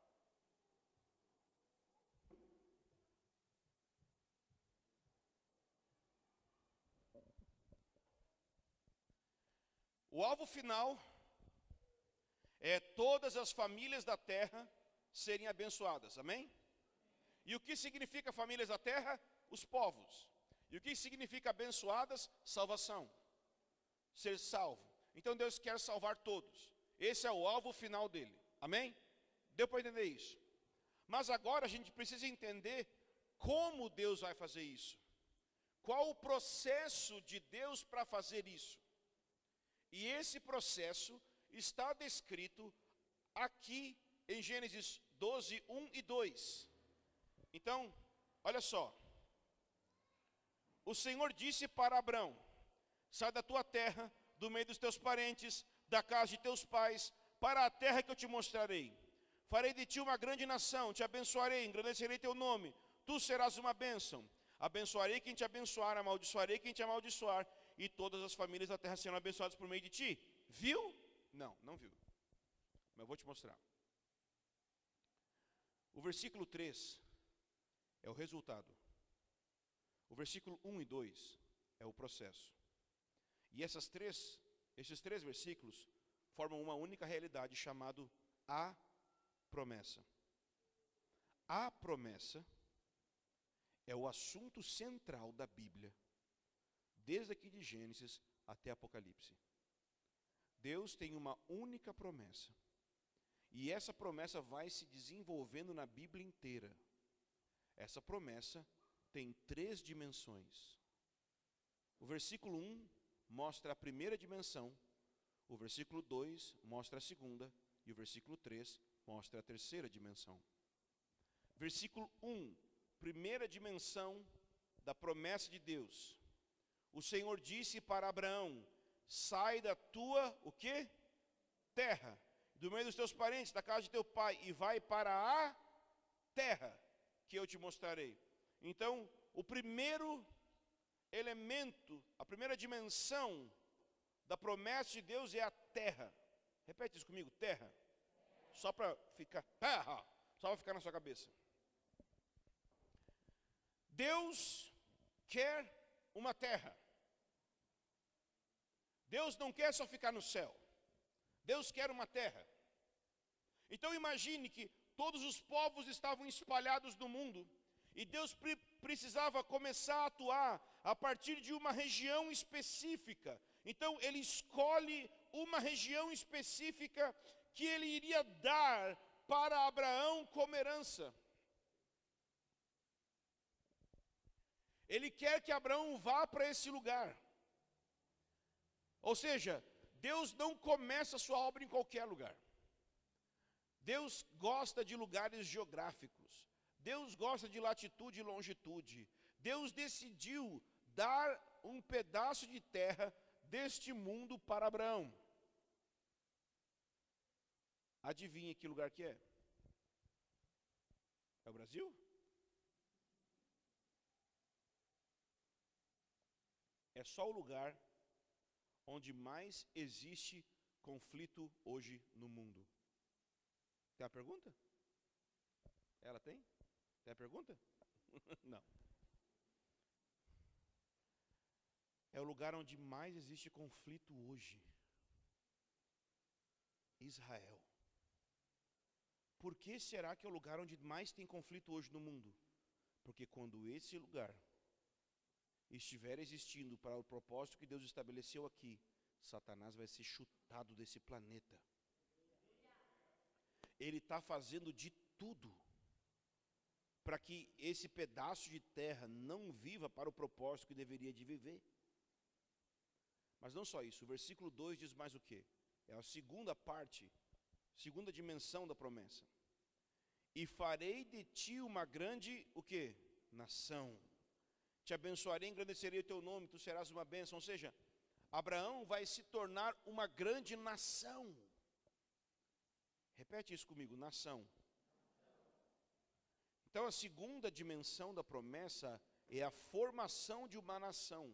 O alvo final é todas as famílias da terra serem abençoadas, amém? E o que significa famílias da terra? Os povos. E o que significa abençoadas? Salvação. Ser salvo. Então Deus quer salvar todos. Esse é o alvo final dele, amém? Deu para entender isso? Mas agora a gente precisa entender como Deus vai fazer isso. Qual o processo de Deus para fazer isso? E esse processo está descrito aqui em Gênesis 12, 1 e 2. Então, olha só. O Senhor disse para Abrão: sai da tua terra, do meio dos teus parentes, da casa de teus pais, para a terra que eu te mostrarei. Farei de ti uma grande nação, te abençoarei, engrandecerei teu nome, tu serás uma bênção. Abençoarei quem te abençoar, amaldiçoarei quem te amaldiçoar, e todas as famílias da terra serão abençoadas por meio de ti. Viu? Não, não viu. Mas eu vou te mostrar. O versículo 3 é o resultado. O versículo 1 e 2 é o processo. E esses três versículos formam uma única realidade chamada a promessa. A promessa é o assunto central da Bíblia, desde aqui de Gênesis até Apocalipse. Deus tem uma única promessa. E essa promessa vai se desenvolvendo na Bíblia inteira. Essa promessa tem 3 dimensões. O versículo 1 mostra a primeira dimensão, o versículo 2 mostra a segunda, e o versículo 3 mostra a terceira dimensão. Versículo 1, primeira dimensão da promessa de Deus. O Senhor disse para Abraão: sai da tua, o quê? Terra, do meio dos teus parentes, da casa de teu pai, e vai para a terra que eu te mostrarei. Então, o primeiro elemento, a primeira dimensão da promessa de Deus é a terra. Repete isso comigo, terra. Só para ficar, terra, só para ficar na sua cabeça. Deus quer uma terra. Deus não quer só ficar no céu. Deus quer uma terra. Então imagine que todos os povos estavam espalhados no mundo, e Deus precisava começar a atuar a partir de uma região específica. Então ele escolhe uma região específica que ele iria dar para Abraão como herança. Ele quer que Abraão vá para esse lugar. Ou seja, Deus não começa a sua obra em qualquer lugar. Deus gosta de lugares geográficos. Deus gosta de latitude e longitude. Deus decidiu dar um pedaço de terra deste mundo para Abraão. Adivinha que lugar que é? É o Brasil? É só o lugar onde mais existe conflito hoje no mundo. Tem a pergunta? Ela tem? Tem a pergunta? Não. É o lugar onde mais existe conflito hoje. Israel. Por que será que é o lugar onde mais tem conflito hoje no mundo? Porque quando esse lugar estiver existindo para o propósito que Deus estabeleceu aqui, Satanás vai ser chutado desse planeta. Ele está fazendo de tudo para que esse pedaço de terra não viva para o propósito que deveria de viver. Mas não só isso, o versículo 2 diz mais o quê? É a segunda parte, segunda dimensão da promessa. E farei de ti uma grande, o quê? Nação. Te abençoarei, engrandecerei o teu nome, tu serás uma bênção. Ou seja, Abraão vai se tornar uma grande nação. Repete isso comigo, nação. Então a segunda dimensão da promessa é a formação de uma nação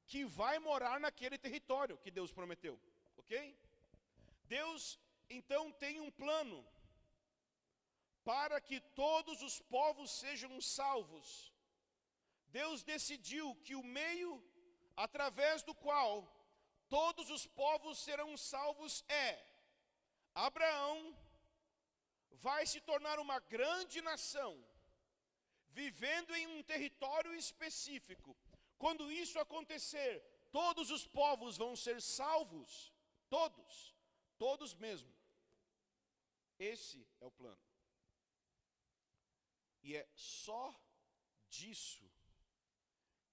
que vai morar naquele território que Deus prometeu, ok? Deus então tem um plano para que todos os povos sejam salvos. Deus decidiu que o meio através do qual todos os povos serão salvos é: Abraão vai se tornar uma grande nação, vivendo em um território específico. Quando isso acontecer, todos os povos vão ser salvos, todos mesmo. Esse é o plano. E é só disso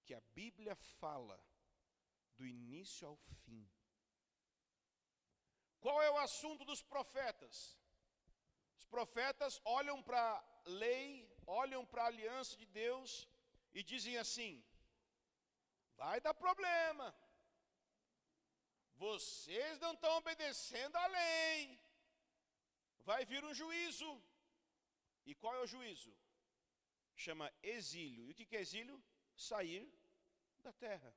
que a Bíblia fala, do início ao fim. Qual é o assunto dos profetas? Os profetas olham para a lei, olham para a aliança de Deus e dizem assim: vai dar problema, vocês não estão obedecendo a lei, vai vir um juízo. E qual é o juízo? Chama exílio. E o que é exílio? Sair da terra.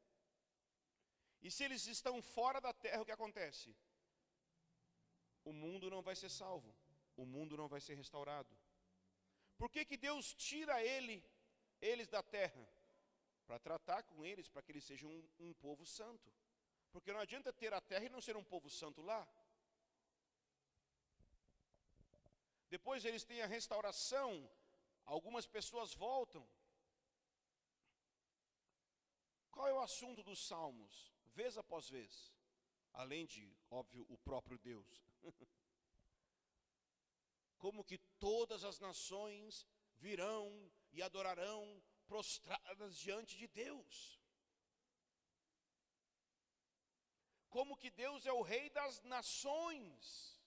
E se eles estão fora da terra, o que acontece? O mundo não vai ser salvo, o mundo não vai ser restaurado. Por que Deus tira eles da terra? Para tratar com eles, para que eles sejam um povo santo. Porque não adianta ter a terra e não ser um povo santo lá. Depois eles têm a restauração, algumas pessoas voltam. Qual é o assunto dos salmos? Vez após vez. Além de, óbvio, o próprio Deus. Como que todas as nações virão e adorarão prostradas diante de Deus. Como que Deus é o rei das nações.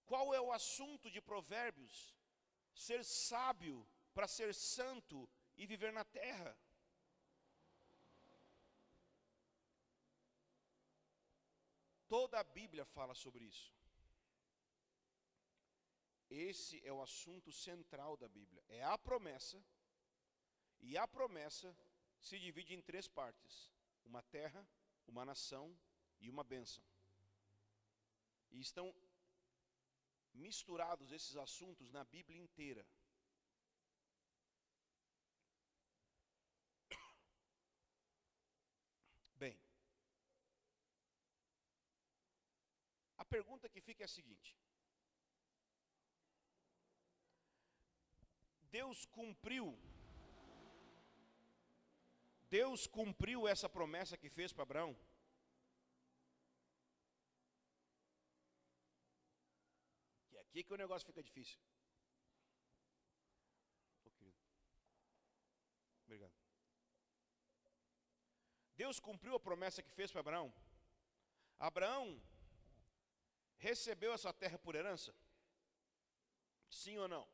Qual é o assunto de Provérbios? Ser sábio para ser santo e viver na terra. Toda a Bíblia fala sobre isso. Esse é o assunto central da Bíblia. É a promessa. E a promessa se divide em 3 partes: uma terra, uma nação e uma bênção. E estão misturados esses assuntos na Bíblia inteira. Bem, a pergunta que fica é a seguinte: Deus cumpriu essa promessa que fez para Abraão? Que é aqui que o negócio fica difícil. Obrigado. Deus cumpriu a promessa que fez para Abraão? Abraão recebeu essa terra por herança? Sim ou não?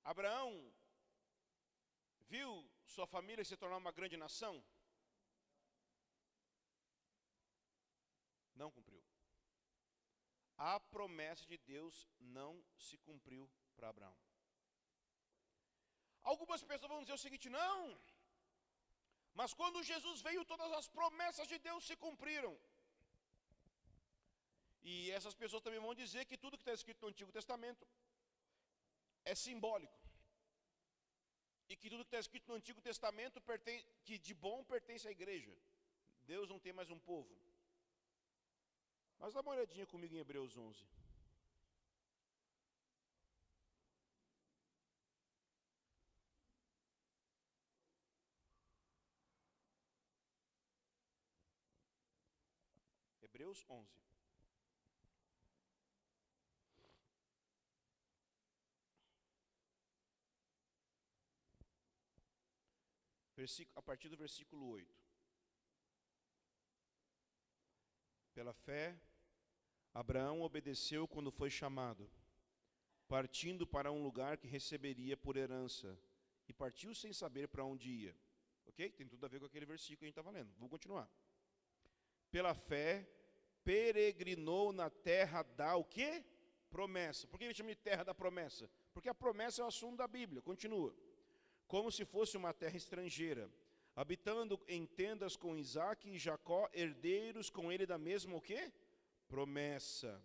Abraão viu sua família se tornar uma grande nação? Não cumpriu. A promessa de Deus não se cumpriu para Abraão. Algumas pessoas vão dizer o seguinte: não, mas quando Jesus veio, todas as promessas de Deus se cumpriram. E essas pessoas também vão dizer que tudo que está escrito no Antigo Testamento é simbólico. E que tudo que está escrito no Antigo Testamento que de bom pertence à igreja. Deus não tem mais um povo. Mas dá uma olhadinha comigo em Hebreus 11. Hebreus 11. A partir do versículo 8. Pela fé, Abraão obedeceu quando foi chamado, partindo para um lugar que receberia por herança, e partiu sem saber para onde ia. Ok? Tem tudo a ver com aquele versículo que a gente está lendo. Vamos continuar. Pela fé, peregrinou na terra da o quê? Promessa. Por que ele chama de terra da promessa? Porque a promessa é o assunto da Bíblia. Continua. Como se fosse uma terra estrangeira, habitando em tendas com Isaque e Jacó, herdeiros com ele da mesma o quê? Promessa.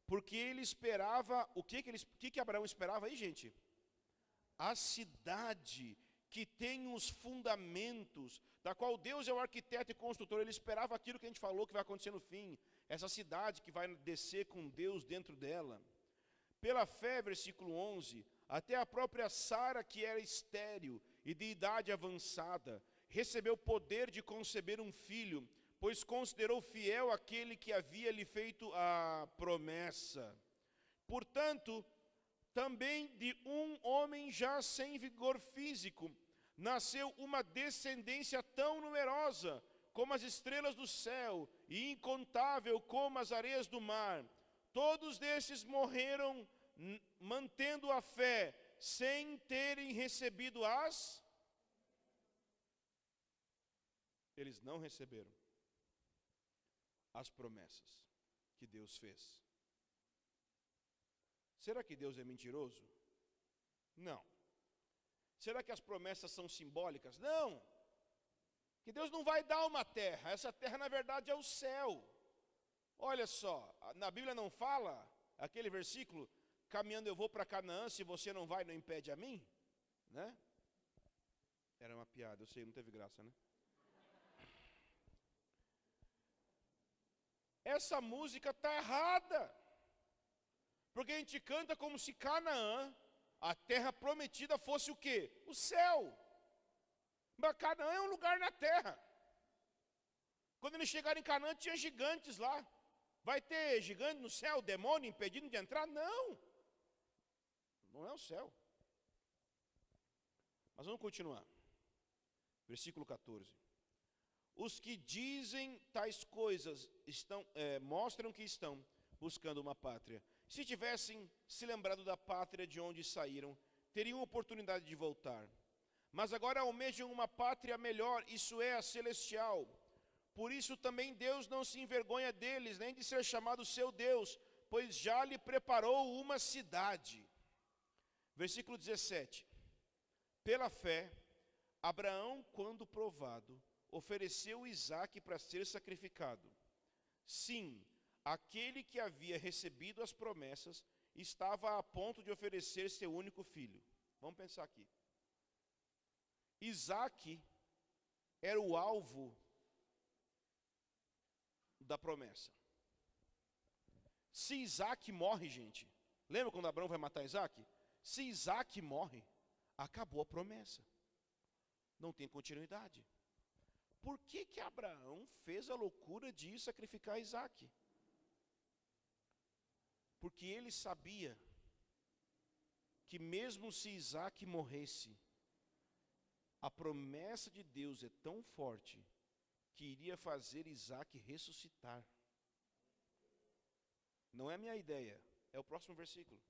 Porque ele esperava, o que Abraão esperava aí, gente? A cidade que tem os fundamentos, da qual Deus é o arquiteto e construtor. Ele esperava aquilo que a gente falou que vai acontecer no fim. Essa cidade que vai descer com Deus dentro dela. Pela fé, versículo 11, até a própria Sara, que era estéril e de idade avançada, recebeu poder de conceber um filho, pois considerou fiel aquele que havia lhe feito a promessa. Portanto, também de um homem já sem vigor físico, nasceu uma descendência tão numerosa como as estrelas do céu e incontável como as areias do mar. Todos desses morreram mantendo a fé, sem terem recebido as... Eles não receberam as promessas que Deus fez. Será que Deus é mentiroso? Não. Será que as promessas são simbólicas? Não. Que Deus não vai dar uma terra. Essa terra, na verdade, é o céu. Olha só, na Bíblia não fala, aquele versículo, caminhando eu vou para Canaã, se você não vai, não impede a mim? Né? Era uma piada, eu sei, não teve graça, né? Essa música está errada. Porque a gente canta como se Canaã, a terra prometida, fosse o quê? O céu. Mas Canaã é um lugar na terra. Quando eles chegaram em Canaã, tinha gigantes lá. Vai ter gigante no céu, demônio impedindo de entrar? Não. Não é o céu. Mas vamos continuar. Versículo 14. Os que dizem tais coisas mostram que estão buscando uma pátria. Se tivessem se lembrado da pátria de onde saíram, teriam oportunidade de voltar. Mas agora almejam uma pátria melhor, isso é, a celestial. Por isso também Deus não se envergonha deles, nem de ser chamado seu Deus, pois já lhe preparou uma cidade. Versículo 17. Pela fé, Abraão, quando provado, ofereceu Isaque para ser sacrificado. Sim, aquele que havia recebido as promessas estava a ponto de oferecer seu único filho. Vamos pensar aqui. Isaque era o alvo da promessa. Se Isaque morre, gente, lembra quando Abraão vai matar Isaque? Se Isaque morre, acabou a promessa. Não tem continuidade. Por que que Abraão fez a loucura de ir sacrificar Isaque? Porque ele sabia que mesmo se Isaque morresse, a promessa de Deus é tão forte que iria fazer Isaque ressuscitar. Não é a minha ideia, é o próximo versículo.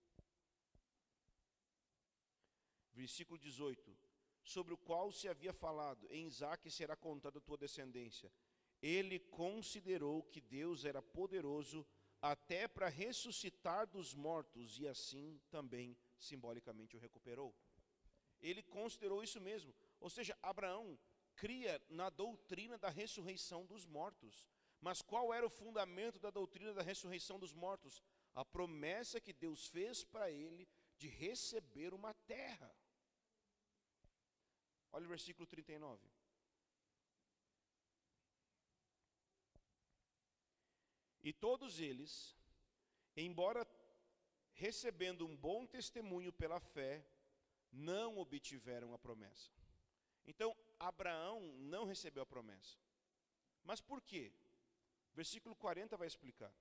Versículo 18. Sobre o qual se havia falado, em Isaque será contada a tua descendência. Ele considerou que Deus era poderoso até para ressuscitar dos mortos, e assim também simbolicamente o recuperou. Ele considerou isso mesmo. Ou seja, Abraão cria na doutrina da ressurreição dos mortos. Mas qual era o fundamento da doutrina da ressurreição dos mortos? A promessa que Deus fez para ele de receber uma terra. Olha o versículo 39. E todos eles, embora recebendo um bom testemunho pela fé, não obtiveram a promessa. Então, Abraão não recebeu a promessa. Mas por quê? Versículo 40 vai explicar.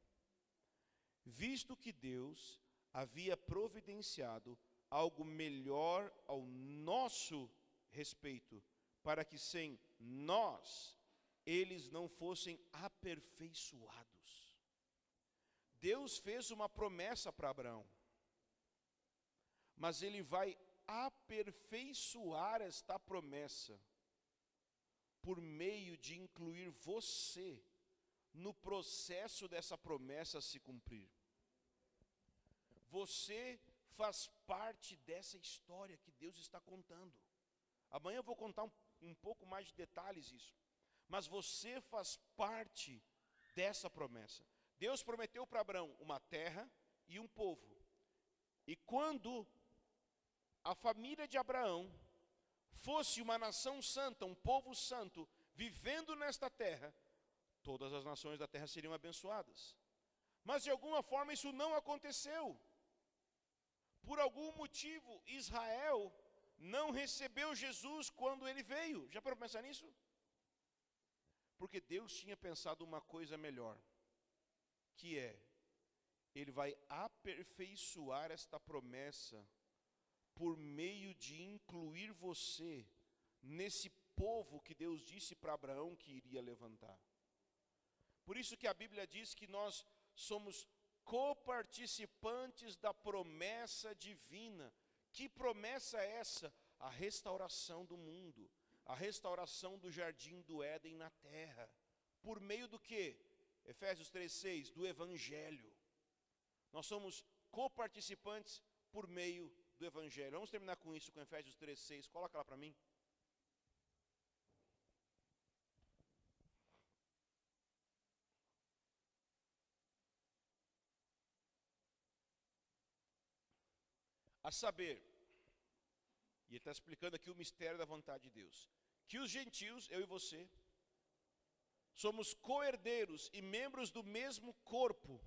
Visto que Deus havia providenciado algo melhor ao nosso respeito, para que sem nós eles não fossem aperfeiçoados. Deus fez uma promessa para Abraão, mas ele vai aperfeiçoar esta promessa por meio de incluir você no processo dessa promessa se cumprir. Você faz parte dessa história que Deus está contando. Amanhã eu vou contar um pouco mais de detalhes isso. Mas você faz parte dessa promessa. Deus prometeu para Abraão uma terra e um povo. E quando a família de Abraão fosse uma nação santa, um povo santo, vivendo nesta terra, todas as nações da terra seriam abençoadas. Mas de alguma forma isso não aconteceu. Por algum motivo, Israel não recebeu Jesus quando ele veio. Já parou para pensar nisso? Porque Deus tinha pensado uma coisa melhor, que é, Ele vai aperfeiçoar esta promessa por meio de incluir você nesse povo que Deus disse para Abraão que iria levantar. Por isso que a Bíblia diz que nós somos coparticipantes da promessa divina. Que promessa é essa? A restauração do mundo, a restauração do jardim do Éden na terra. Por meio do quê? Efésios 3:6, do Evangelho. Nós somos coparticipantes por meio do Evangelho. Vamos terminar com isso, com Efésios 3:6. Coloca lá para mim. A saber, e ele está explicando aqui o mistério da vontade de Deus, que os gentios, eu e você, somos co-herdeiros e membros do mesmo corpo,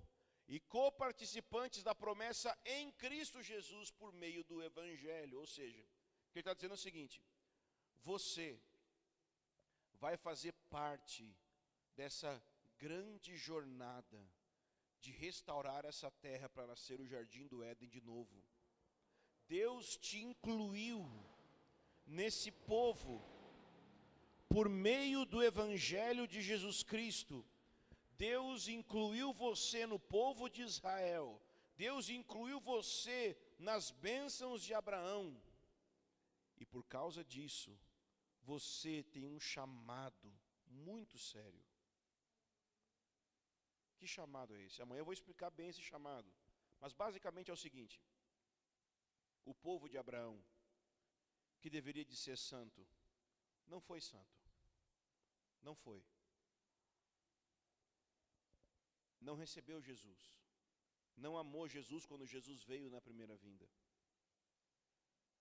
e coparticipantes da promessa em Cristo Jesus por meio do Evangelho. Ou seja, o que ele está dizendo é o seguinte: você vai fazer parte dessa grande jornada de restaurar essa terra para nascer o jardim do Éden de novo. Deus te incluiu nesse povo por meio do Evangelho de Jesus Cristo. Deus incluiu você no povo de Israel. Deus incluiu você nas bênçãos de Abraão. E por causa disso, você tem um chamado muito sério. Que chamado é esse? Amanhã eu vou explicar bem esse chamado. Mas basicamente é o seguinte: o povo de Abraão, que deveria de ser santo, não foi santo. Não foi. Não recebeu Jesus. Não amou Jesus quando Jesus veio na primeira vinda.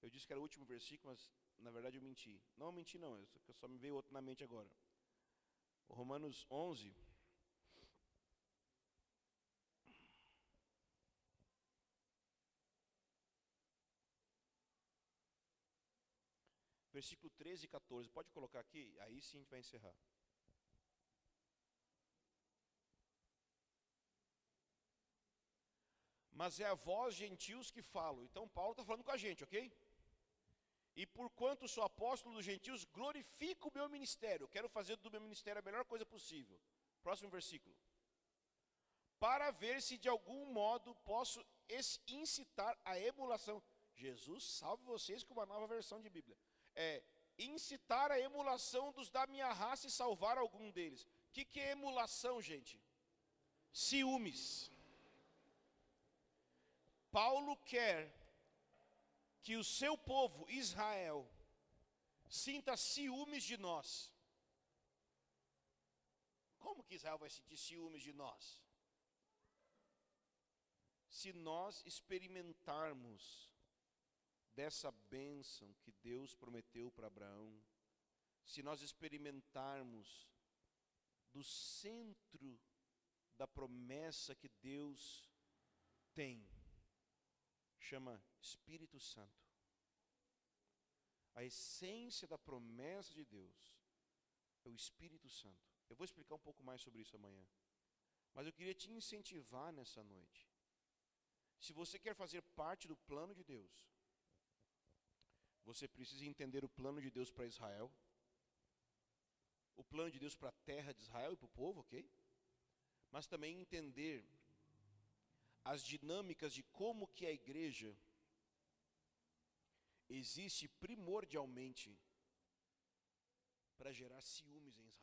Eu disse que era o último versículo, mas na verdade eu menti. Não menti não, só me veio outro na mente agora. O Romanos 11... versículo 13 e 14, pode colocar aqui? Aí sim a gente vai encerrar. Mas é a vós, gentios, que falo. Então Paulo está falando com a gente, ok? E porquanto sou apóstolo dos gentios, glorifico o meu ministério. Quero fazer do meu ministério a melhor coisa possível. Próximo versículo. Para ver se de algum modo posso incitar a emulação. Jesus salve vocês com uma nova versão de Bíblia. Incitar a emulação dos da minha raça e salvar algum deles. O que é emulação, gente? Ciúmes. Paulo quer que o seu povo, Israel, sinta ciúmes de nós. Como que Israel vai sentir ciúmes de nós? Se nós experimentarmos dessa bênção que Deus prometeu para Abraão, se nós experimentarmos do centro da promessa que Deus tem, chama Espírito Santo. A essência da promessa de Deus é o Espírito Santo. Eu vou explicar um pouco mais sobre isso amanhã. Mas eu queria te incentivar nessa noite. Se você quer fazer parte do plano de Deus, você precisa entender o plano de Deus para Israel, o plano de Deus para a terra de Israel e para o povo, ok? Mas também entender as dinâmicas de como que a igreja existe primordialmente para gerar ciúmes em Israel.